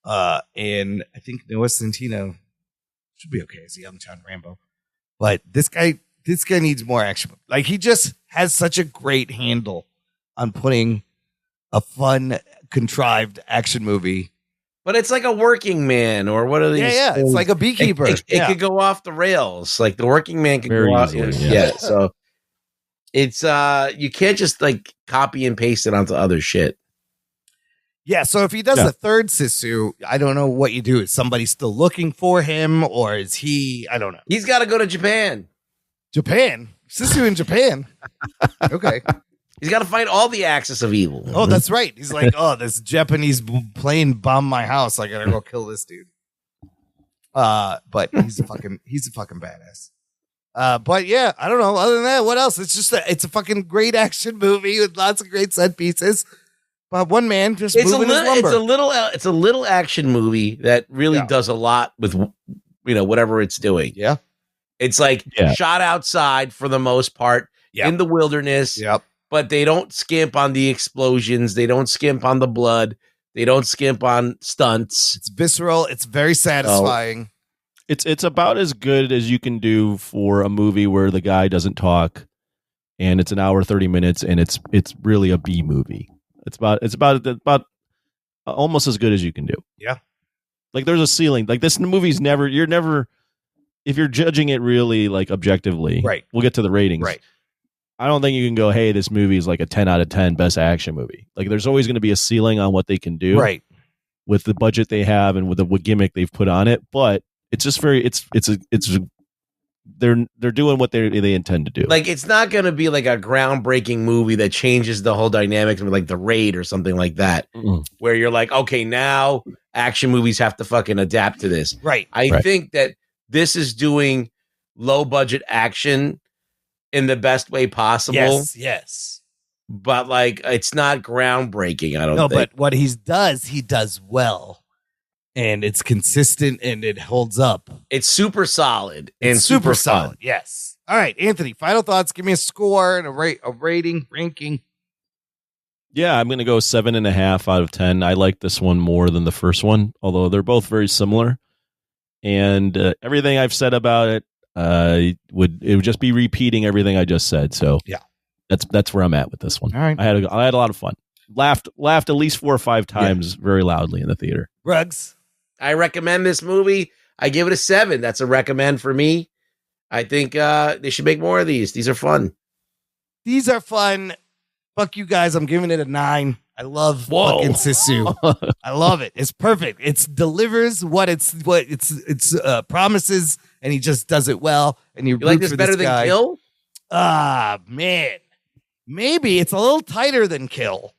And I think Noah Centineo should be okay as a young John Rambo. But this guy needs more action. Like, he just has such a great handle on putting a fun, contrived action movie. But it's like a working man, or what are these? Yeah. It's like a beekeeper. It could go off the rails. Like the working man could Very go off. easily, Yeah. So it's you can't just like copy and paste it onto other shit. Yeah, so if he does a third Sisu, I don't know what you do. Is somebody still looking for him, or is he? I don't know. He's got to go to Japan. Japan? Sisu in Japan? Okay. He's got to fight all the axis of evil. Oh, that's right. He's like, this Japanese plane bombed my house. I gotta go kill this dude. But he's a fucking badass. But yeah, I don't know. Other than that, what else? It's a fucking great action movie with lots of great set pieces. But one man just moving his lumber. It's a little action movie that really does a lot with whatever it's doing. Yeah. It's like shot outside for the most part in the wilderness. Yep. But they don't skimp on the explosions. They don't skimp on the blood. They don't skimp on stunts. It's visceral. It's very satisfying. It's about as good as you can do for a movie where the guy doesn't talk, and it's an hour 30 minutes, and it's really a B movie. It's about almost as good as you can do. Yeah. Like there's a ceiling. Like this movie's you're never if you're judging it really like objectively. Right. We'll get to the ratings. Right. I don't think you can go, hey, this movie is like a 10 out of 10 best action movie. Like there's always going to be a ceiling on what they can do. Right. With the budget they have and with the gimmick they've put on it, but it's just they're doing what they intend to do. Like it's not going to be like a groundbreaking movie that changes the whole dynamics of like The Raid or something like that, where you're like, okay, now action movies have to fucking adapt to this. Right. I think that this is doing low budget action in the best way possible. Yes. But like, it's not groundbreaking. I don't know. think. But what he does well. And it's consistent and it holds up. It's super solid and super solid. Fun. Yes. All right, Anthony, final thoughts. Give me a score and a ranking. Yeah, I'm going to go 7.5 out of 10. I like this one more than the first one, although they're both very similar. And everything I've said about it, it would just be repeating everything I just said. So yeah, that's where I'm at with this one. All right, I had a lot of fun. Laughed at least 4 or 5 times very loudly in the theater. Rugs. I recommend this movie. I give it a 7. That's a recommend for me. I think they should make more of these. These are fun. Fuck you guys. I'm giving it a 9. I love fucking Sisu. I love it. It's perfect. It delivers what it's promises, and he just does it well. And you like this better than Kill? Man, maybe it's a little tighter than Kill.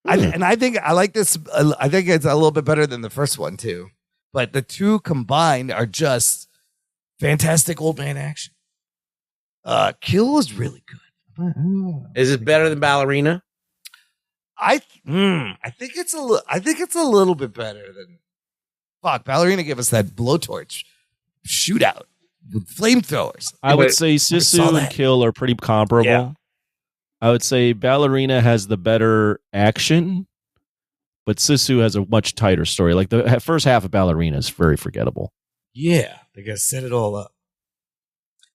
I think I like this. I think it's a little bit better than the first one too. But the two combined are just fantastic old man action. Kill was really good. Is it better than Ballerina? I think it's a little bit better than. Fuck, Ballerina gave us that blowtorch shootout with flamethrowers. I would say Sisu and Kill are pretty comparable. Yeah. I would say Ballerina has the better action, but Sisu has a much tighter story. Like the first half of Ballerina is very forgettable. Yeah, they gotta set it all up.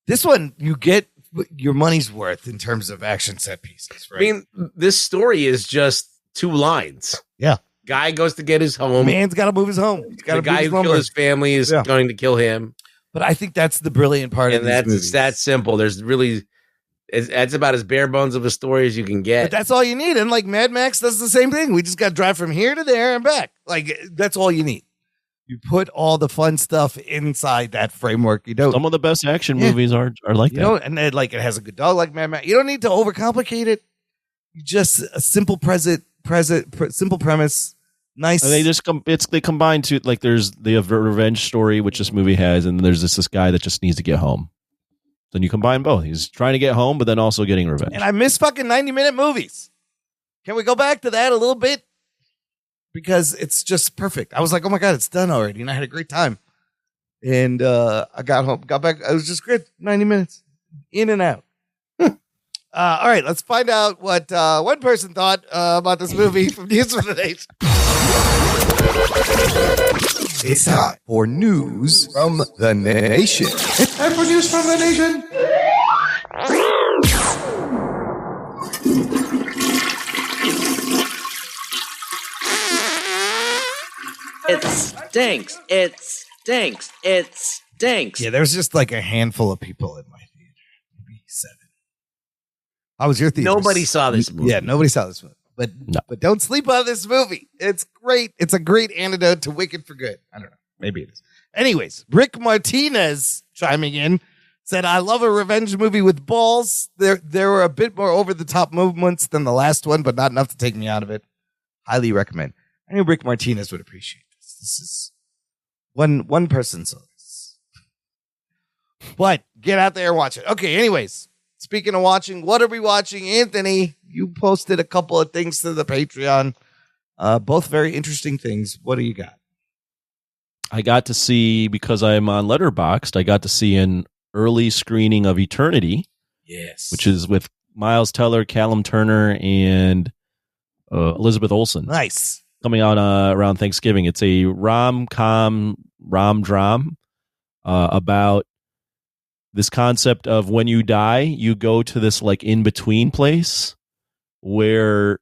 This one, you get your money's worth in terms of action set pieces, right? I mean, this story is just 2 lines. Yeah. Guy goes to get his home. Man's got to move his home. The guy who killed his family is going to kill him. But I think that's the brilliant part of these movies. It's that simple. There's really, that's about as bare bones of a story as you can get. But that's all you need. And like Mad Max does the same thing. We just got to drive from here to there and back. Like that's all you need. You put all the fun stuff inside that framework. You don't. Some of the best action movies are like that. And it has a good dog like Mad Max. You don't need to overcomplicate it. You just a simple simple premise. Nice. And they combine to like there's the revenge story which this movie has, and there's this guy that just needs to get home. Then you combine both. He's trying to get home, but then also getting revenge. And I miss fucking 90-minute movies. Can we go back to that a little bit? Because it's just perfect. I was like, oh my God, it's done already. And I had a great time. And I got home, got back. It was just great. 90 minutes in and out. All right, let's find out what one person thought about this movie from News for the Nation. It's time for news from the nation. It's time for news from the nation. It stinks. It stinks. It stinks. Yeah, there's just like a handful of people in my theater. Maybe 7. How was your theater? Nobody saw this movie. Yeah, nobody saw this movie. But don't sleep on this movie. It's great. It's a great antidote to Wicked for Good. I don't know. Maybe it is. Anyways, Rick Martinez chiming in said, I love a revenge movie with balls. There were a bit more over-the-top movements than the last one, but not enough to take me out of it. Highly recommend. I knew Rick Martinez would appreciate this. This is one person saw this. But get out there and watch it. Okay, anyways. Speaking of watching, what are we watching? Anthony, you posted a couple of things to the Patreon. Both very interesting things. What do you got? I got to see, because I'm on Letterboxd, I got to see an early screening of Eternity. Yes. Which is with Miles Teller, Callum Turner, and Elizabeth Olsen. Nice. Coming out around Thanksgiving. It's a rom-com, rom-dram about this concept of when you die, you go to this like in-between place where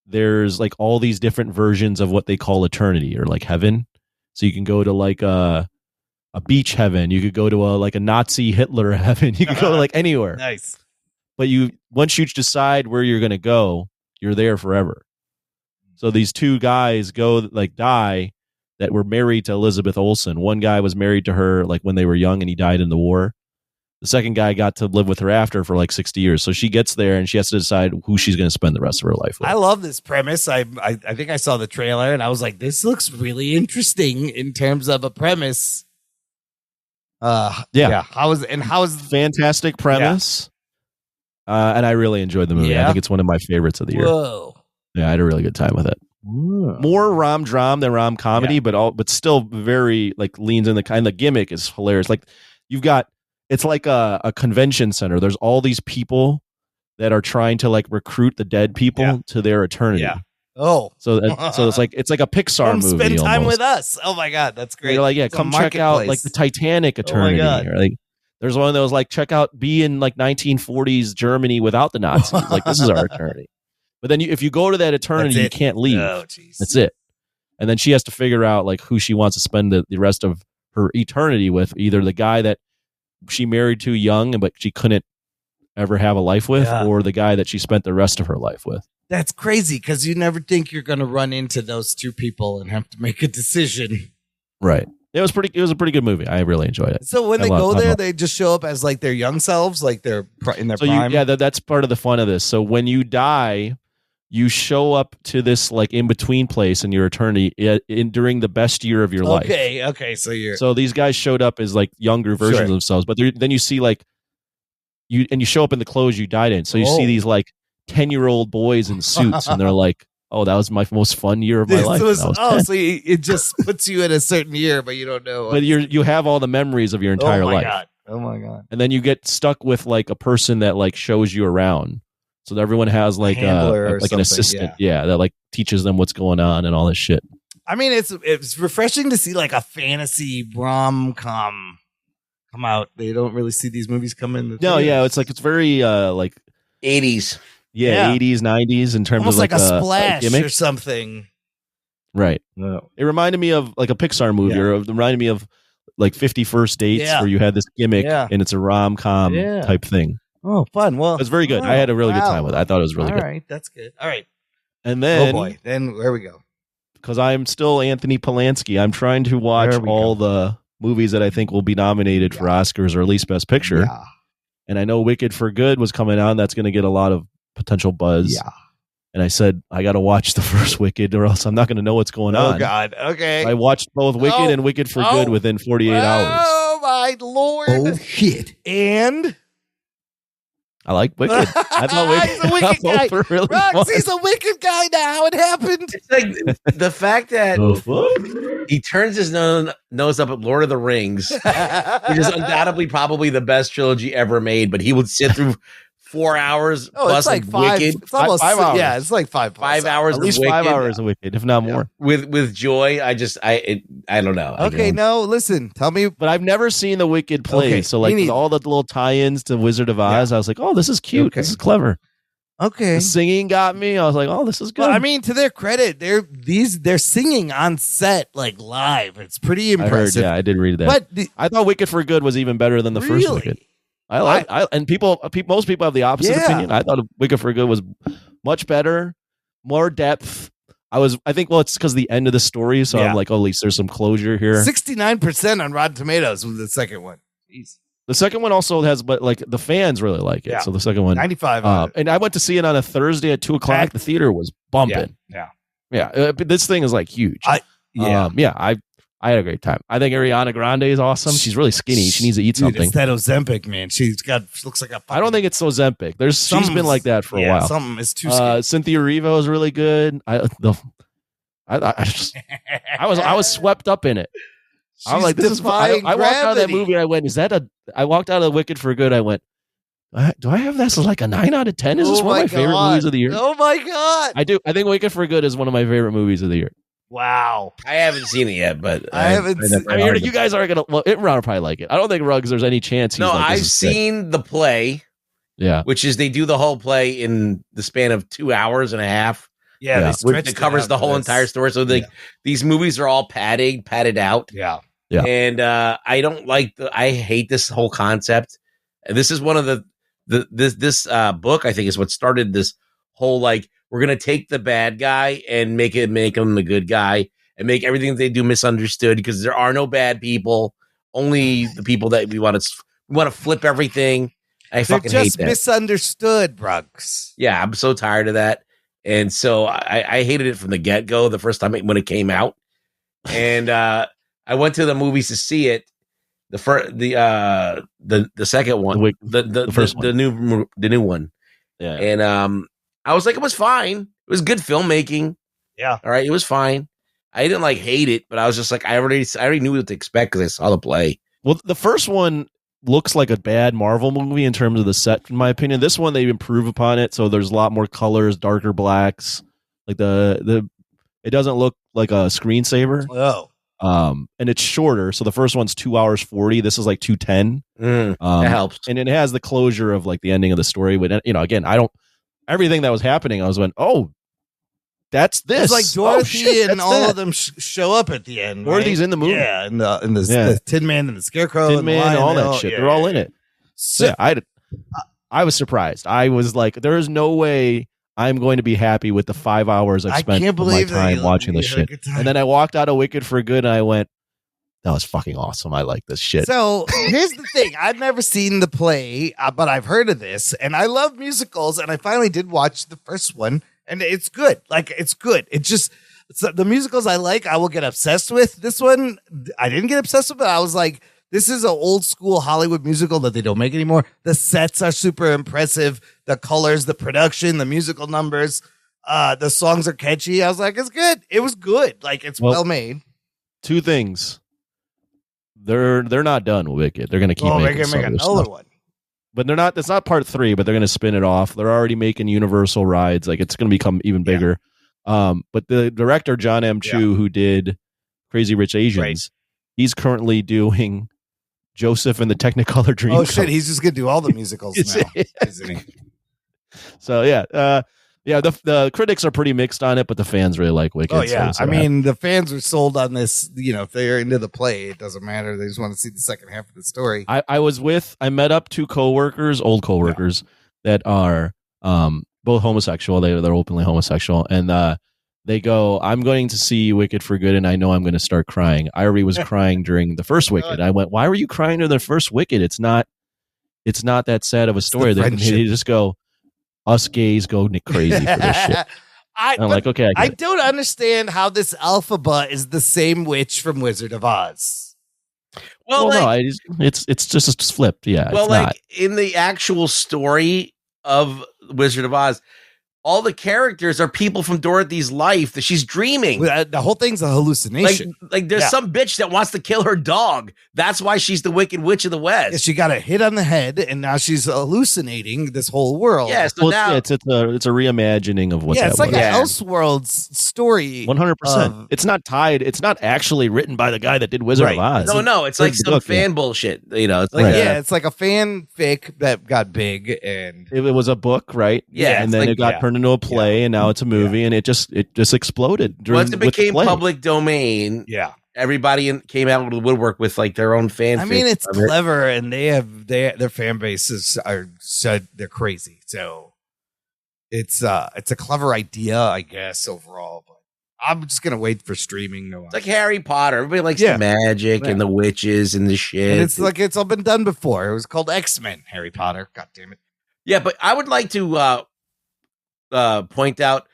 there's like all these different versions of what they call eternity or like heaven. So you can go to like a beach heaven. You could go to a Nazi Hitler heaven. You could go to like anywhere. Nice. But once you decide where you're going to go, you're there forever. So these two guys die that were married to Elizabeth Olsen. One guy was married to her like when they were young and he died in the war. The second guy got to live with her after for like 60 years. So she gets there and she has to decide who she's going to spend the rest of her life with. I love this premise. I think I saw the trailer and I was like, this looks really interesting in terms of a premise. Yeah. How is fantastic premise. Yeah. And I really enjoyed the movie. Yeah. I think it's one of my favorites of the year. Whoa. Yeah, I had a really good time with it. Whoa. More rom-dram than rom-comedy, but still very like leans in the kind. The gimmick is hilarious. Like it's like a convention center. There's all these people that are trying to like recruit the dead people to their eternity. Yeah. Oh, so it's like a Pixar movie. Spend time almost. with us. Oh my God, that's great. You're like, it's come check out like the Titanic eternity. Oh my God. Or, like, there's one that was like, check out be in like 1940s Germany without the Nazis. Like this is our eternity. But then if you go to that eternity, you can't leave. Oh, that's it. And then she has to figure out like who she wants to spend the rest of her eternity with. Either the guy that she married too young, but she couldn't ever have a life with, or the guy that she spent the rest of her life with. That's crazy because you never think you're going to run into those two people and have to make a decision. Right. It was a pretty good movie. I really enjoyed it. So when they go there, they just show up as like their young selves, like they're in their prime. That's part of the fun of this. So when you die, you show up to this like in between place in your eternity during the best year of your life. Okay. So these guys showed up as like younger versions of themselves, but then you see like you show up in the clothes you died in. So you see these like 10-year-old boys in suits, and they're like, "Oh, that was my most fun year of my life." So it just puts you in a certain year, but you don't know. But you have all the memories of your entire life. Oh my god! And then you get stuck with like a person that like shows you around. So that everyone has like an assistant, that like teaches them what's going on and all this shit. I mean, it's refreshing to see like a fantasy rom-com come out. They don't really see these movies come in. It's very like 80s. Yeah, 80s, 90s in terms almost of like a Splash gimmick or something. Right. No. It reminded me of like a Pixar movie, or it reminded me of like 50 First Dates, where you had this gimmick and it's a rom-com type thing. Oh, fun. Well, it was very good. I had a really good time with it. I thought it was really good. All right, that's good. All right. And then, then where we go? Because I'm still Anthony Polanski, I'm trying to watch all the movies that I think will be nominated for Oscars or at least Best Picture. Yeah. And I know Wicked for Good was coming out. That's going to get a lot of potential buzz. Yeah. And I said, I got to watch the first Wicked or else I'm not going to know what's going on. Oh, God. Okay. I watched both Wicked and Wicked for Good within 48 hours. Oh, my Lord. Oh, shit. And? I like Wicked. I thought He's a wicked guy. were really Rox, fun. he's a wicked guy now. It happened. It's like the fact that he turns his nose up at Lord of the Rings, which is undoubtedly probably the best trilogy ever made, but he would sit through 4 hours plus it's like of five. Wicked. It's almost 5 hours. Yeah, it's like 5 hours. At least of 5 Wicked. hours of Wicked, if not more. With joy. I don't know. Okay, no, listen. Tell me. But I've never seen the Wicked play. Okay, So like me with all the little tie-ins to Wizard of Oz, I was like, oh, this is cute. Okay. This is clever. Okay. The singing got me. I was like, oh, this is good. Well, I mean, to their credit, they're singing on set, like live. It's pretty impressive. I did read that. But I thought Wicked for Good was even better than the first Wicked. And most people have the opposite opinion. I thought Wicked for Good was much better, more depth. I think it's because the end of the story. So I'm like, oh, at least there's some closure here. 69% on Rotten Tomatoes was the second one. Jeez. The second one also has, but like the fans really like it. Yeah. So the second one, 95. and I went to see it on a Thursday at 2:00. The theater was bumping. Yeah. But this thing is like huge. I had a great time. I think Ariana Grande is awesome. She's really skinny. She needs to eat something. It's that Ozempic, man. She looks like a. I don't think it's Ozempic. She's been like that for a while. Something is too skinny. Cynthia Erivo is really good. I was swept up in it. I'm like, this is fine. I walked out of that movie. I went, I walked out of Wicked for Good. I went, do I have this as like a 9 out of 10? Is this one of my favorite movies of the year? Oh my God. I do. I think Wicked for Good is one of my favorite movies of the year. Wow. I haven't seen it yet, but I haven't seen it. You guys aren't going to, Ron will probably like it. I don't think Ruggs, there's any chance he's I've seen the play. Yeah. Which is they do the whole play in the span of 2 hours and a half. Yeah. It covers the whole entire story. So these movies are all padded out. Yeah. Yeah. And I don't I hate this whole concept. And this is one of this book, I think, is what started this whole like, we're going to take the bad guy and make him the good guy and make everything they do misunderstood because there are no bad people, only the people that we want to flip everything. I fucking hate that. Misunderstood, Brooks. Yeah, I'm so tired of that. And so I hated it from the get-go the first time when it came out. And I went to the movies to see it. The second one, the first one, the new one. Yeah. And I was like, it was fine. It was good filmmaking. Yeah. All right. It was fine. I didn't hate it, but I was just like, I already knew what to expect because I saw the play. Well, the first one looks like a bad Marvel movie in terms of the set, in my opinion. This one, they improve upon it. So there's a lot more colors, darker blacks. Like it doesn't look like a screensaver. Oh. And it's shorter. So the first one's 2 hours 40. This is like 2:10. That helps. And it has the closure of like the ending of the story. But again, everything that was happening, I was going, oh, that's this. It's like Dorothy and all of them show up at the end. Dorothy's in the movie. Yeah, and the Tin Man and the Scarecrow, Tin Man, and all that shit. They're all in it. So I was surprised. I was like, there is no way I'm going to be happy with the 5 hours I've spent of my time watching this shit. And then I walked out of Wicked for Good and I went, that was fucking awesome. I like this shit. So here's the thing. I've never seen the play, but I've heard of this and I love musicals. And I finally did watch the first one and it's good. Like, it's good. The musicals I like, I will get obsessed with. This one, I didn't get obsessed with, but I was like, this is an old school Hollywood musical that they don't make anymore. The sets are super impressive. The colors, the production, the musical numbers, the songs are catchy. I was like, it's good. It was good. Like, it's well made. Two things. They're not done with Wicked. They're going to keep making they're going to make another one. But they're not. It's not part 3. But they're going to spin it off. They're already making Universal rides. Like, it's going to become even bigger. But the director John M. Chu, who did Crazy Rich Asians, he's currently doing Joseph and the Technicolor Dreamcoat. Oh shit! He's just going to do all the musicals now, isn't he? So the critics are pretty mixed on it, but the fans really like Wicked. Oh yeah, I mean the fans are sold on this. You know, if they're into the play, it doesn't matter. They just want to see the second half of the story. I met up 2 old coworkers that are both homosexual. They're openly homosexual, and they go, I'm going to see Wicked for Good, and I know I'm going to start crying. I already was crying during the first Wicked. I went, why were you crying during the first Wicked? It's not that sad of a story. They just go, us gays go crazy for this shit. I'm like, okay. I don't understand how this Elphaba is the same witch from Wizard of Oz. Well, no, it's just flipped. Yeah. Well, like in the actual story of Wizard of Oz, all the characters are people from Dorothy's life that she's dreaming. The whole thing's a hallucination. Like there's some bitch that wants to kill her dog. That's why she's the Wicked Witch of the West. Yeah, she got a hit on the head, and now she's hallucinating this whole world. Yeah, so now it's a reimagining of what. Yeah, that it's like was. an Elseworlds story. 100%. It's not tied. It's not actually written by the guy that did Wizard of Oz. No, it's like some fan bullshit. You know, it's like it's like a fanfic that got big, and it was a book, right? Yeah, and then it got turned into a play, and now it's a movie, and it just exploded. Once it became public domain, everybody came out of the woodwork with like their own fanfic. I mean, it's clever, and their fan bases they're crazy. So it's a clever idea, I guess, overall. But I'm just gonna wait for streaming. It's like Harry Potter. Everybody likes the magic and the witches and the shit. And it's like it's all been done before. It was called X-Men. Harry Potter. God damn it. Yeah, but I would like to point out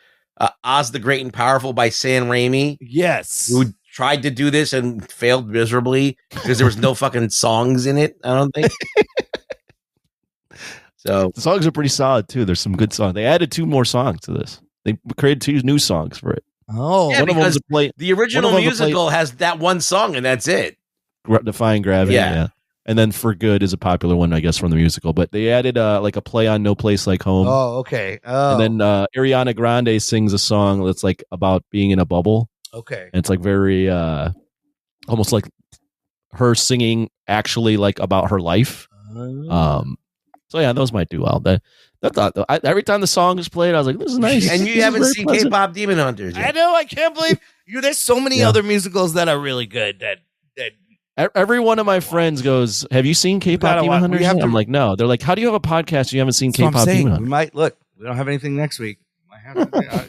Oz the Great and Powerful by Sam Raimi. Yes. Who tried to do this and failed miserably because there was no fucking songs in it, I don't think. So the songs are pretty solid too. There's some good songs. They added 2 more songs to this. They created 2 new songs for it. Oh, yeah, because the original musical has that one song and that's it. Defying Gravity. Yeah. And then For Good is a popular one, I guess, from the musical. But they added like a play on No Place Like Home. Oh, okay. Oh. And then Ariana Grande sings a song that's like about being in a bubble. Okay. And it's like very almost like her singing actually like about her life. So yeah, those might do well. Every time the song is played, I was like, this is nice. And you haven't seen K-Pop Demon Hunters yet. I know. I can't believe you. There's so many other musicals that are really good that every one of my friends goes, have you seen K-Pop Demon Hunters yet? I'm like, no. They're like, how do you have a podcast you haven't seen K-Pop Demon Hunters? We might look. We don't have anything next week.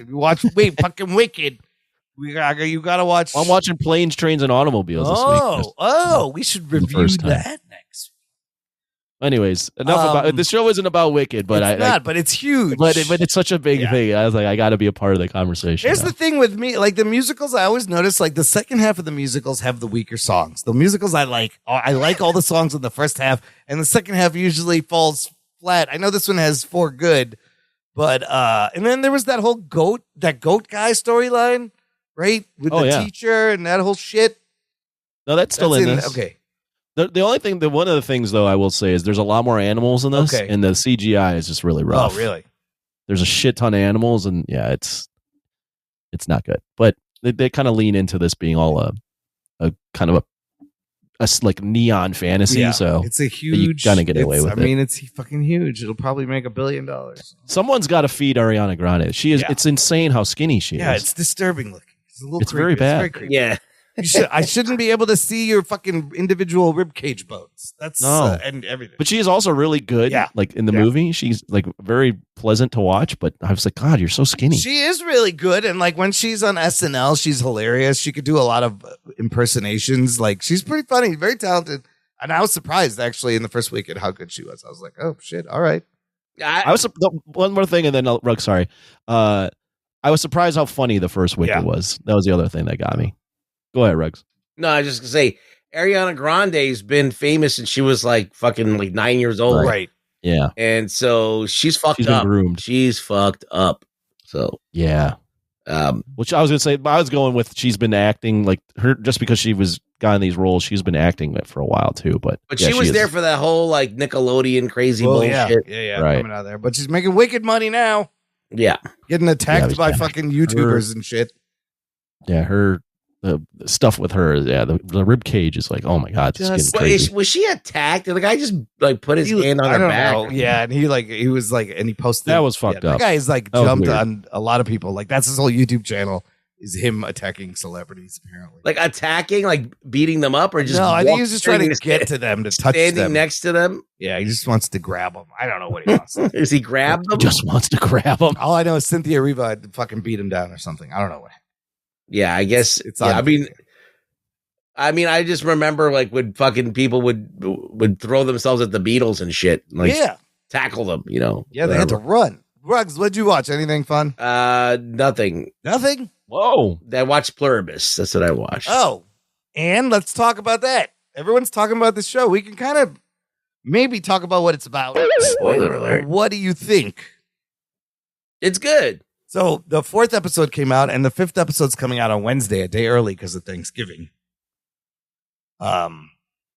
Watch fucking Wicked. You gotta watch. I'm watching Planes, Trains, and Automobiles this week. We should review that next. Anyways, enough about the show. Isn't about Wicked, but but it's huge. But it's such a big thing. I was like, I got to be a part of the conversation. Here's the thing with me, like the musicals. I always notice, like the second half of the musicals have the weaker songs. The musicals I like all the songs in the first half, and the second half usually falls flat. I know this one has For Good, but and then there was that whole goat guy storyline, right? With the teacher and that whole shit. No, that's still in this. Okay. The only thing, one of the things though, I will say is there's a lot more animals in this, and the CGI is just really rough. Oh, really? There's a shit ton of animals, and it's not good. But they kind of lean into this being all a kind of a like neon fantasy. Yeah, so it's a huge. You kind of get away with it. I mean, it's fucking huge. It'll probably make $1 billion. Someone's got to feed Ariana Grande. She is. Yeah. It's insane how skinny she is. Yeah, it's disturbing looking. It's a little. It's creepy. Very bad. It's very creepy. Yeah. I shouldn't be able to see your fucking individual ribcage bones. That's No. and everything. But she is also really good. Yeah. Like in the movie, she's like very pleasant to watch. But I was like, God, you're so skinny. She is really good, and like when she's on SNL, she's hilarious. She could do a lot of impersonations. Like she's pretty funny, very talented. And I was surprised actually in the first week at how good she was. I was like, oh shit, all right. I was one more thing, and then Rug. Sorry, I was surprised how funny the first week it was. That was the other thing that got me. Go ahead, Rugs. No, I was just gonna say Ariana Grande's been famous since she was like fucking like 9 years old. Right. Yeah. And so she's fucked She's been up. groomed. She's fucked up. So yeah. Which I was gonna say, I was going with she's been acting like her just because she was got in these roles. She's been acting it for a while too. But yeah, she was there for that whole like Nickelodeon crazy bullshit. Yeah, right. coming out of there. But she's making wicked money now. Yeah, getting attacked by fucking YouTubers and shit. Yeah, the stuff with her, the rib cage is like, oh my god, this is getting crazy. Was she attacked? Did the guy just like put his hand on her back? Know. Yeah, and he was like, and he posted that was fucked up. That guy's like jumped on a lot of people. Like that's his whole YouTube channel is him attacking celebrities. Apparently, like attacking, like beating them up, or just no. I think he's just trying to get to them to touch them, standing next to them. Yeah, he just wants to grab them. I don't know what he wants. Is he grab them? He just wants to grab them. All I know is Cynthia Riva had fucking beat him down or something. I don't know what. Yeah, I guess it's. Yeah, I mean, I just remember like when fucking people would throw themselves at the Beatles and shit, like tackle them, you know. Yeah, they had to run. Rugs, what'd you watch? Anything fun? Nothing. Nothing? Whoa. I watched Pluribus. That's what I watched. Oh, and let's talk about that. Everyone's talking about this show. We can kind of maybe talk about what it's about. Spoiler alert. What do you think? It's good. So the 4th episode came out, and the 5th episode's coming out on Wednesday, a day early because of Thanksgiving. Do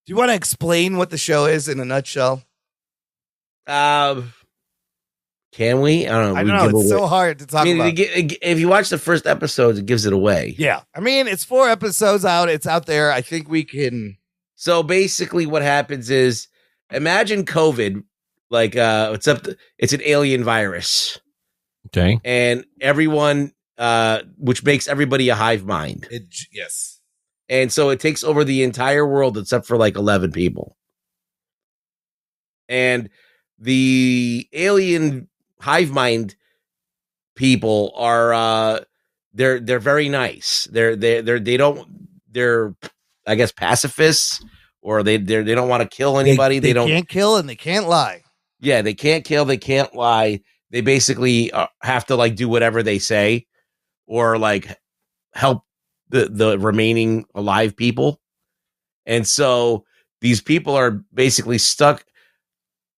you want to explain what the show is in a nutshell? Can we? I don't know. It's so hard to talk about. If you watch the first episode, it gives it away. Yeah. I mean, it's 4 episodes out. It's out there. I think we can. So basically what happens is imagine COVID, like it's an alien virus. Okay. And everyone, which makes everybody a hive mind. Yes. And so it takes over the entire world except for like 11 people. And the alien hive mind people are they're very nice. They're I guess pacifists, or they don't want to kill anybody. They can't kill and they can't lie. Yeah, they can't kill, they can't lie. They basically have to like do whatever they say, or like help the remaining alive people. And so these people are basically stuck.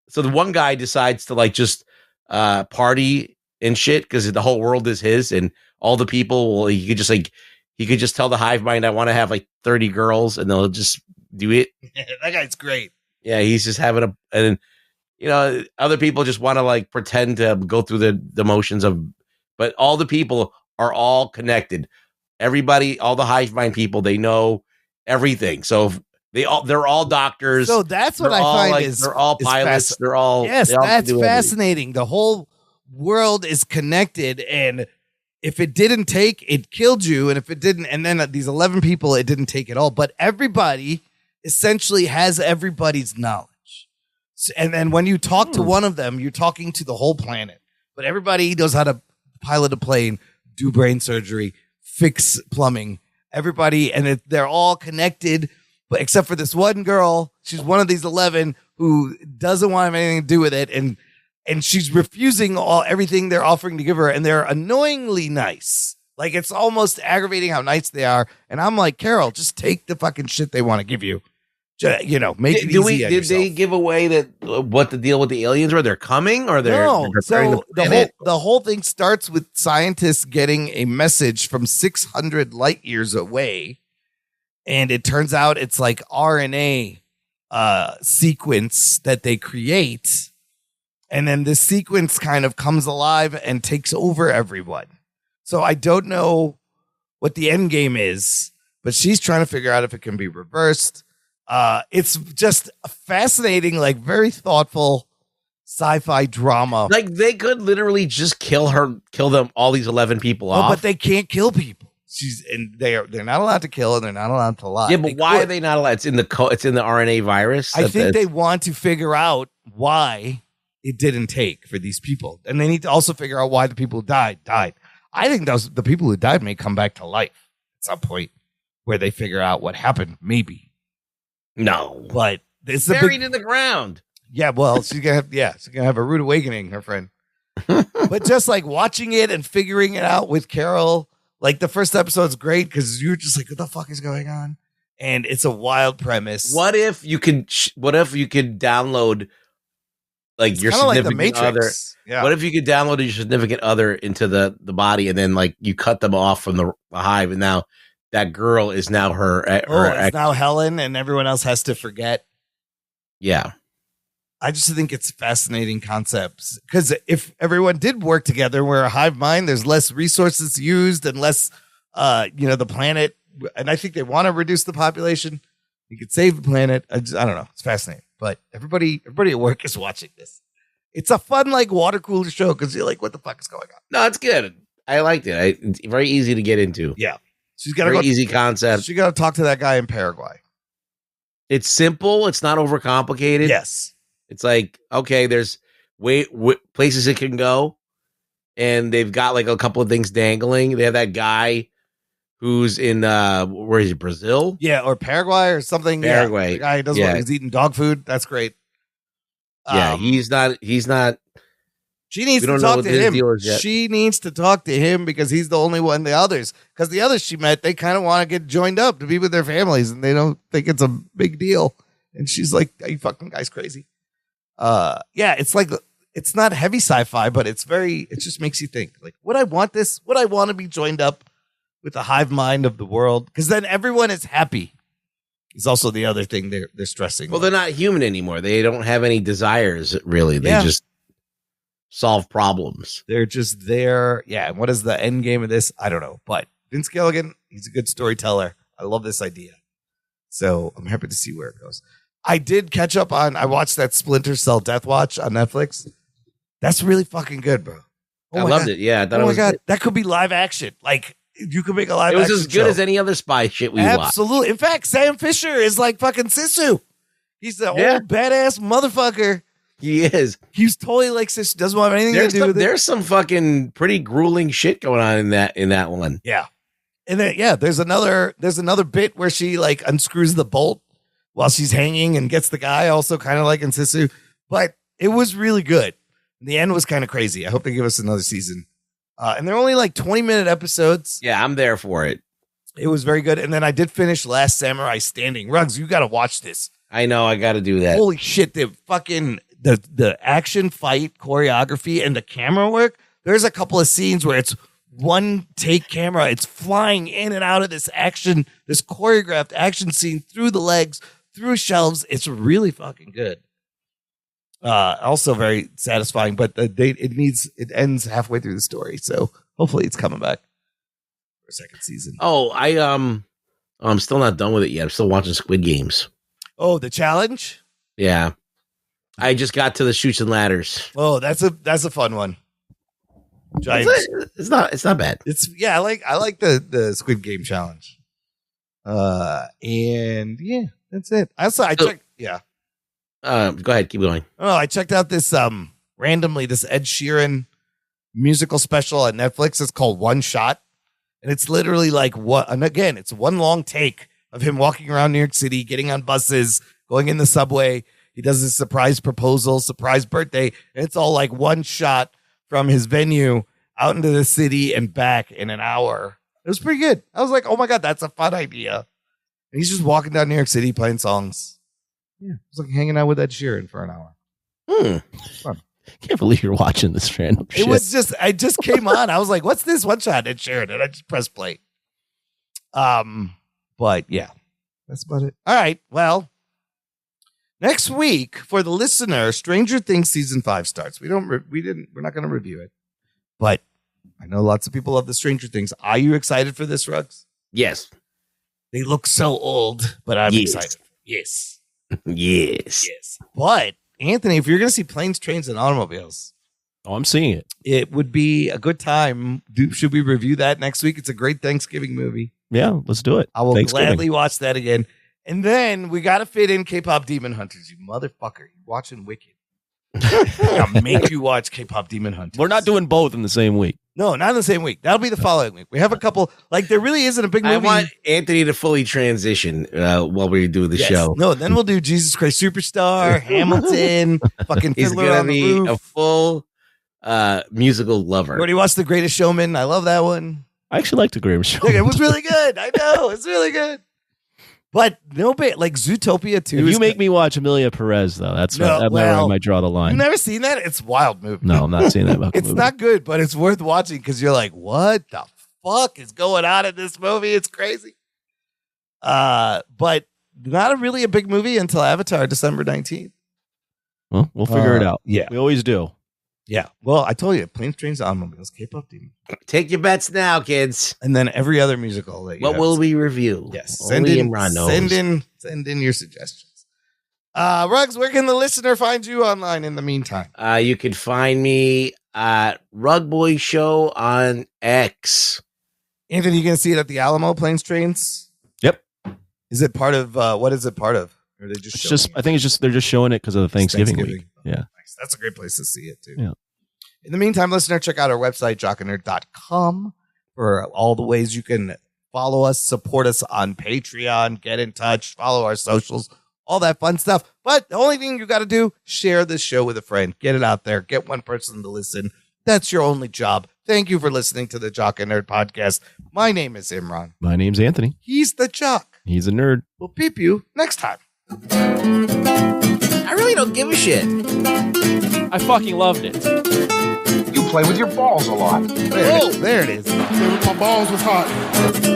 So the one guy decides to like just party and shit because the whole world is his, and all the people he could just tell the hive mind, I want to have like 30 girls, and they'll just do it. That guy's great. Yeah, he's just having and you know, other people just want to like pretend to go through the motions of, but all the people are all connected. Everybody, all the hive mind people, they know everything. So they're all doctors. So that's what I find like, is they're all pilots. They're all that's fascinating. The whole world is connected, and if it didn't take, it killed you, and if it didn't, and then these 11 people, it didn't take it all. But everybody essentially has everybody's knowledge. And then when you talk to one of them, you're talking to the whole planet. But everybody knows how to pilot a plane, do brain surgery, fix plumbing. Everybody, and they're all connected, but except for this one girl. She's one of these 11 who doesn't want to have anything to do with it, and she's refusing everything they're offering to give her, and they're annoyingly nice. Like it's almost aggravating how nice they are. And I'm like, Carol, just take the fucking shit they want to give you. You know, make it easy. Did they give away that what the deal with the aliens were? They're coming, or they're so the whole thing starts with scientists getting a message from 600 light years away, and it turns out it's like RNA sequence that they create, and then this sequence kind of comes alive and takes over everyone. So I don't know what the end game is, but she's trying to figure out if it can be reversed. It's just a fascinating, like very thoughtful sci-fi drama. Like they could literally just kill them, all these 11 people off. But they can't kill people. they're not allowed to kill and they're not allowed to lie. Yeah, but why are they not allowed? It's in the RNA virus. I think they want to figure out why it didn't take for these people, and they need to also figure out why the people who died. I think the people who died may come back to life at some point where they figure out what happened. Maybe no, but it's buried in the ground. Yeah, well, she's gonna have a rude awakening, her friend. But just like watching it and figuring it out with Carol, like the first episode's great because you're just like, what the fuck is going on? And it's a wild premise. What if you could download like your significant other? Yeah. What if you could download your significant other into the body and then like you cut them off from the hive and now that girl is now her it's now Helen and everyone else has to forget. Yeah. I just think it's fascinating concepts because if everyone did work together, we're a hive mind, there's less resources used and less, the planet. And I think they want to reduce the population. You could save the planet. I don't know. It's fascinating. But everybody at work is watching this. It's a fun, like, water cooler show because you're like, what the fuck is going on? No, it's good. I liked it. It's very easy to get into. Yeah. She's got a easy concept. She got to talk to that guy in Paraguay. It's simple. It's not overcomplicated. Yes. It's like, okay, there's places it can go. And they've got like a couple of things dangling. They have that guy who's in, where is he, Brazil? Yeah, or Paraguay or something. Paraguay. Yeah, the guy doesn't he's eating dog food. That's great. Yeah, he's not. She needs to talk to him. She needs to talk to him because he's the only one. Because the others she met, they kind of want to get joined up to be with their families, and they don't think it's a big deal. And she's like, "Are you fucking guys crazy?" Yeah, it's like it's not heavy sci-fi, but it just makes you think. Like, would I want this? Would I want to be joined up with the hive mind of the world? Because then everyone is happy. It's also the other thing they're stressing. Well, they're not human anymore. They don't have any desires, really. They just solve problems. They're just there. Yeah. And what is the end game of this? I don't know. But Vince Gilligan, he's a good storyteller. I love this idea. So I'm happy to see where it goes. I did catch up I watched that Splinter Cell Death Watch on Netflix. That's really fucking good, bro. I loved it. Yeah. I thought oh my God. That could be live action. Like, you could make a live action. It was as good as any other spy shit we watched. Absolutely. In fact, Sam Fisher is like fucking Sisu. He's the old badass motherfucker. He is. He's totally like Sisu. Doesn't want anything to do with it. There's some fucking pretty grueling shit going on in that one. Yeah. And then there's another bit where she like unscrews the bolt while she's hanging and gets the guy, also kind of like in Sisu. But it was really good. The end was kind of crazy. I hope they give us another season. And they're only like 20-minute episodes. Yeah, I'm there for it. It was very good. And then I did finish Last Samurai Standing. Ruggs, you got to watch this. I know. I got to do that. Holy shit. The fucking, the action fight choreography and the camera work. There's a couple of scenes where it's one take camera. It's flying in and out of this choreographed action scene through the legs, through shelves. It's really fucking good. Also very satisfying, but it ends halfway through the story, so hopefully it's coming back for a second season. Oh, I'm still not done with it yet. I'm still watching Squid Games. Oh, the challenge? Yeah, I just got to the Chutes and Ladders. Oh, that's a fun one. It's not bad. I like the Squid Game challenge. And yeah, that's it. I checked. Yeah. Go ahead, keep going. Oh, I checked out this randomly this Ed Sheeran musical special on Netflix. It's called One Shot, and it's literally like it's one long take of him walking around New York City, getting on buses, going in the subway. He does his surprise proposal, surprise birthday, and it's all like one shot from his venue out into the city and back in an hour. It was pretty good. I was like, oh my God, that's a fun idea. And he's just walking down New York City playing songs. Yeah, it was like hanging out with Ed Sheeran for an hour. Fun. Can't believe you're watching this random shit. It was I just came on. I was like, what's this One Shot Ed Sheeran? And I just pressed play. But yeah, that's about it. All right. Well, next week for the listener, Stranger Things season 5 starts. We're not going to review it, but I know lots of people love the Stranger Things. Are you excited for this, Ruggs? Yes. They look so old, but I'm excited. Yes. Yes. But Anthony, if you're going to see Planes, Trains, and Automobiles, Oh, I'm seeing it. It would be a good time. Should we review that next week? It's a great Thanksgiving movie. Yeah, let's do it. I will gladly watch that again. And then we got to fit in K-pop Demon Hunters. You motherfucker. You're watching Wicked. I'll make you watch K-pop Demon Hunters. We're not doing both in the same week. No, not in the same week. That'll be the following week. We have a couple. Like, there really isn't a big movie. I want Anthony to fully transition while we do the show. No, then we'll do Jesus Christ Superstar, Hamilton, fucking He's Fiddler going to on the be Roof. a full musical lover. Already watched The Greatest Showman. I love that one. I actually like the Greatest Showman. It was really good. I know. It's really good. But no bit like Zootopia 2. If you make me watch Amelia Perez, though, that's where I might draw the line. You've never seen that? It's a wild movie. No, I'm not seeing that movie. It's not good, but it's worth watching because you're like, what the fuck is going on in this movie? It's crazy. But not really a big movie until Avatar, December 19th. Well, we'll figure it out. Yeah. We always do. Yeah. Well, I told you, Planes, Trains, Automobiles, K-pop Demon. Take your bets now, kids. And then every other musical. That what will we review? Yes. Send in your suggestions. Ruggs, where can the listener find you online in the meantime? You can find me at Rug Boy Show on X. Anthony, you can see it at the Alamo, Planes, Trains? Yep. Is it part of, what is it part of? Or are they just I think it's just, they're just showing it because of the Thanksgiving week. Yeah. Nice. That's a great place to see it too. Yeah. In the meantime, listener, check out our website, jockandnerd.com, for all the ways you can follow us, support us on Patreon, get in touch, follow our socials, all that fun stuff. But the only thing you got to do, share this show with a friend. Get it out there. Get one person to listen. That's your only job. Thank you for listening to the Jock and Nerd Podcast. My name is Imran. My name's Anthony. He's the Jock. He's a nerd. We'll peep you next time. I really don't give a shit. I fucking loved it. You play with your balls a lot. There it is. My balls was hot.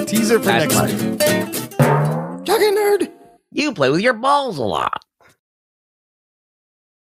Teaser for next week. Jock and Nerd. You play with your balls a lot.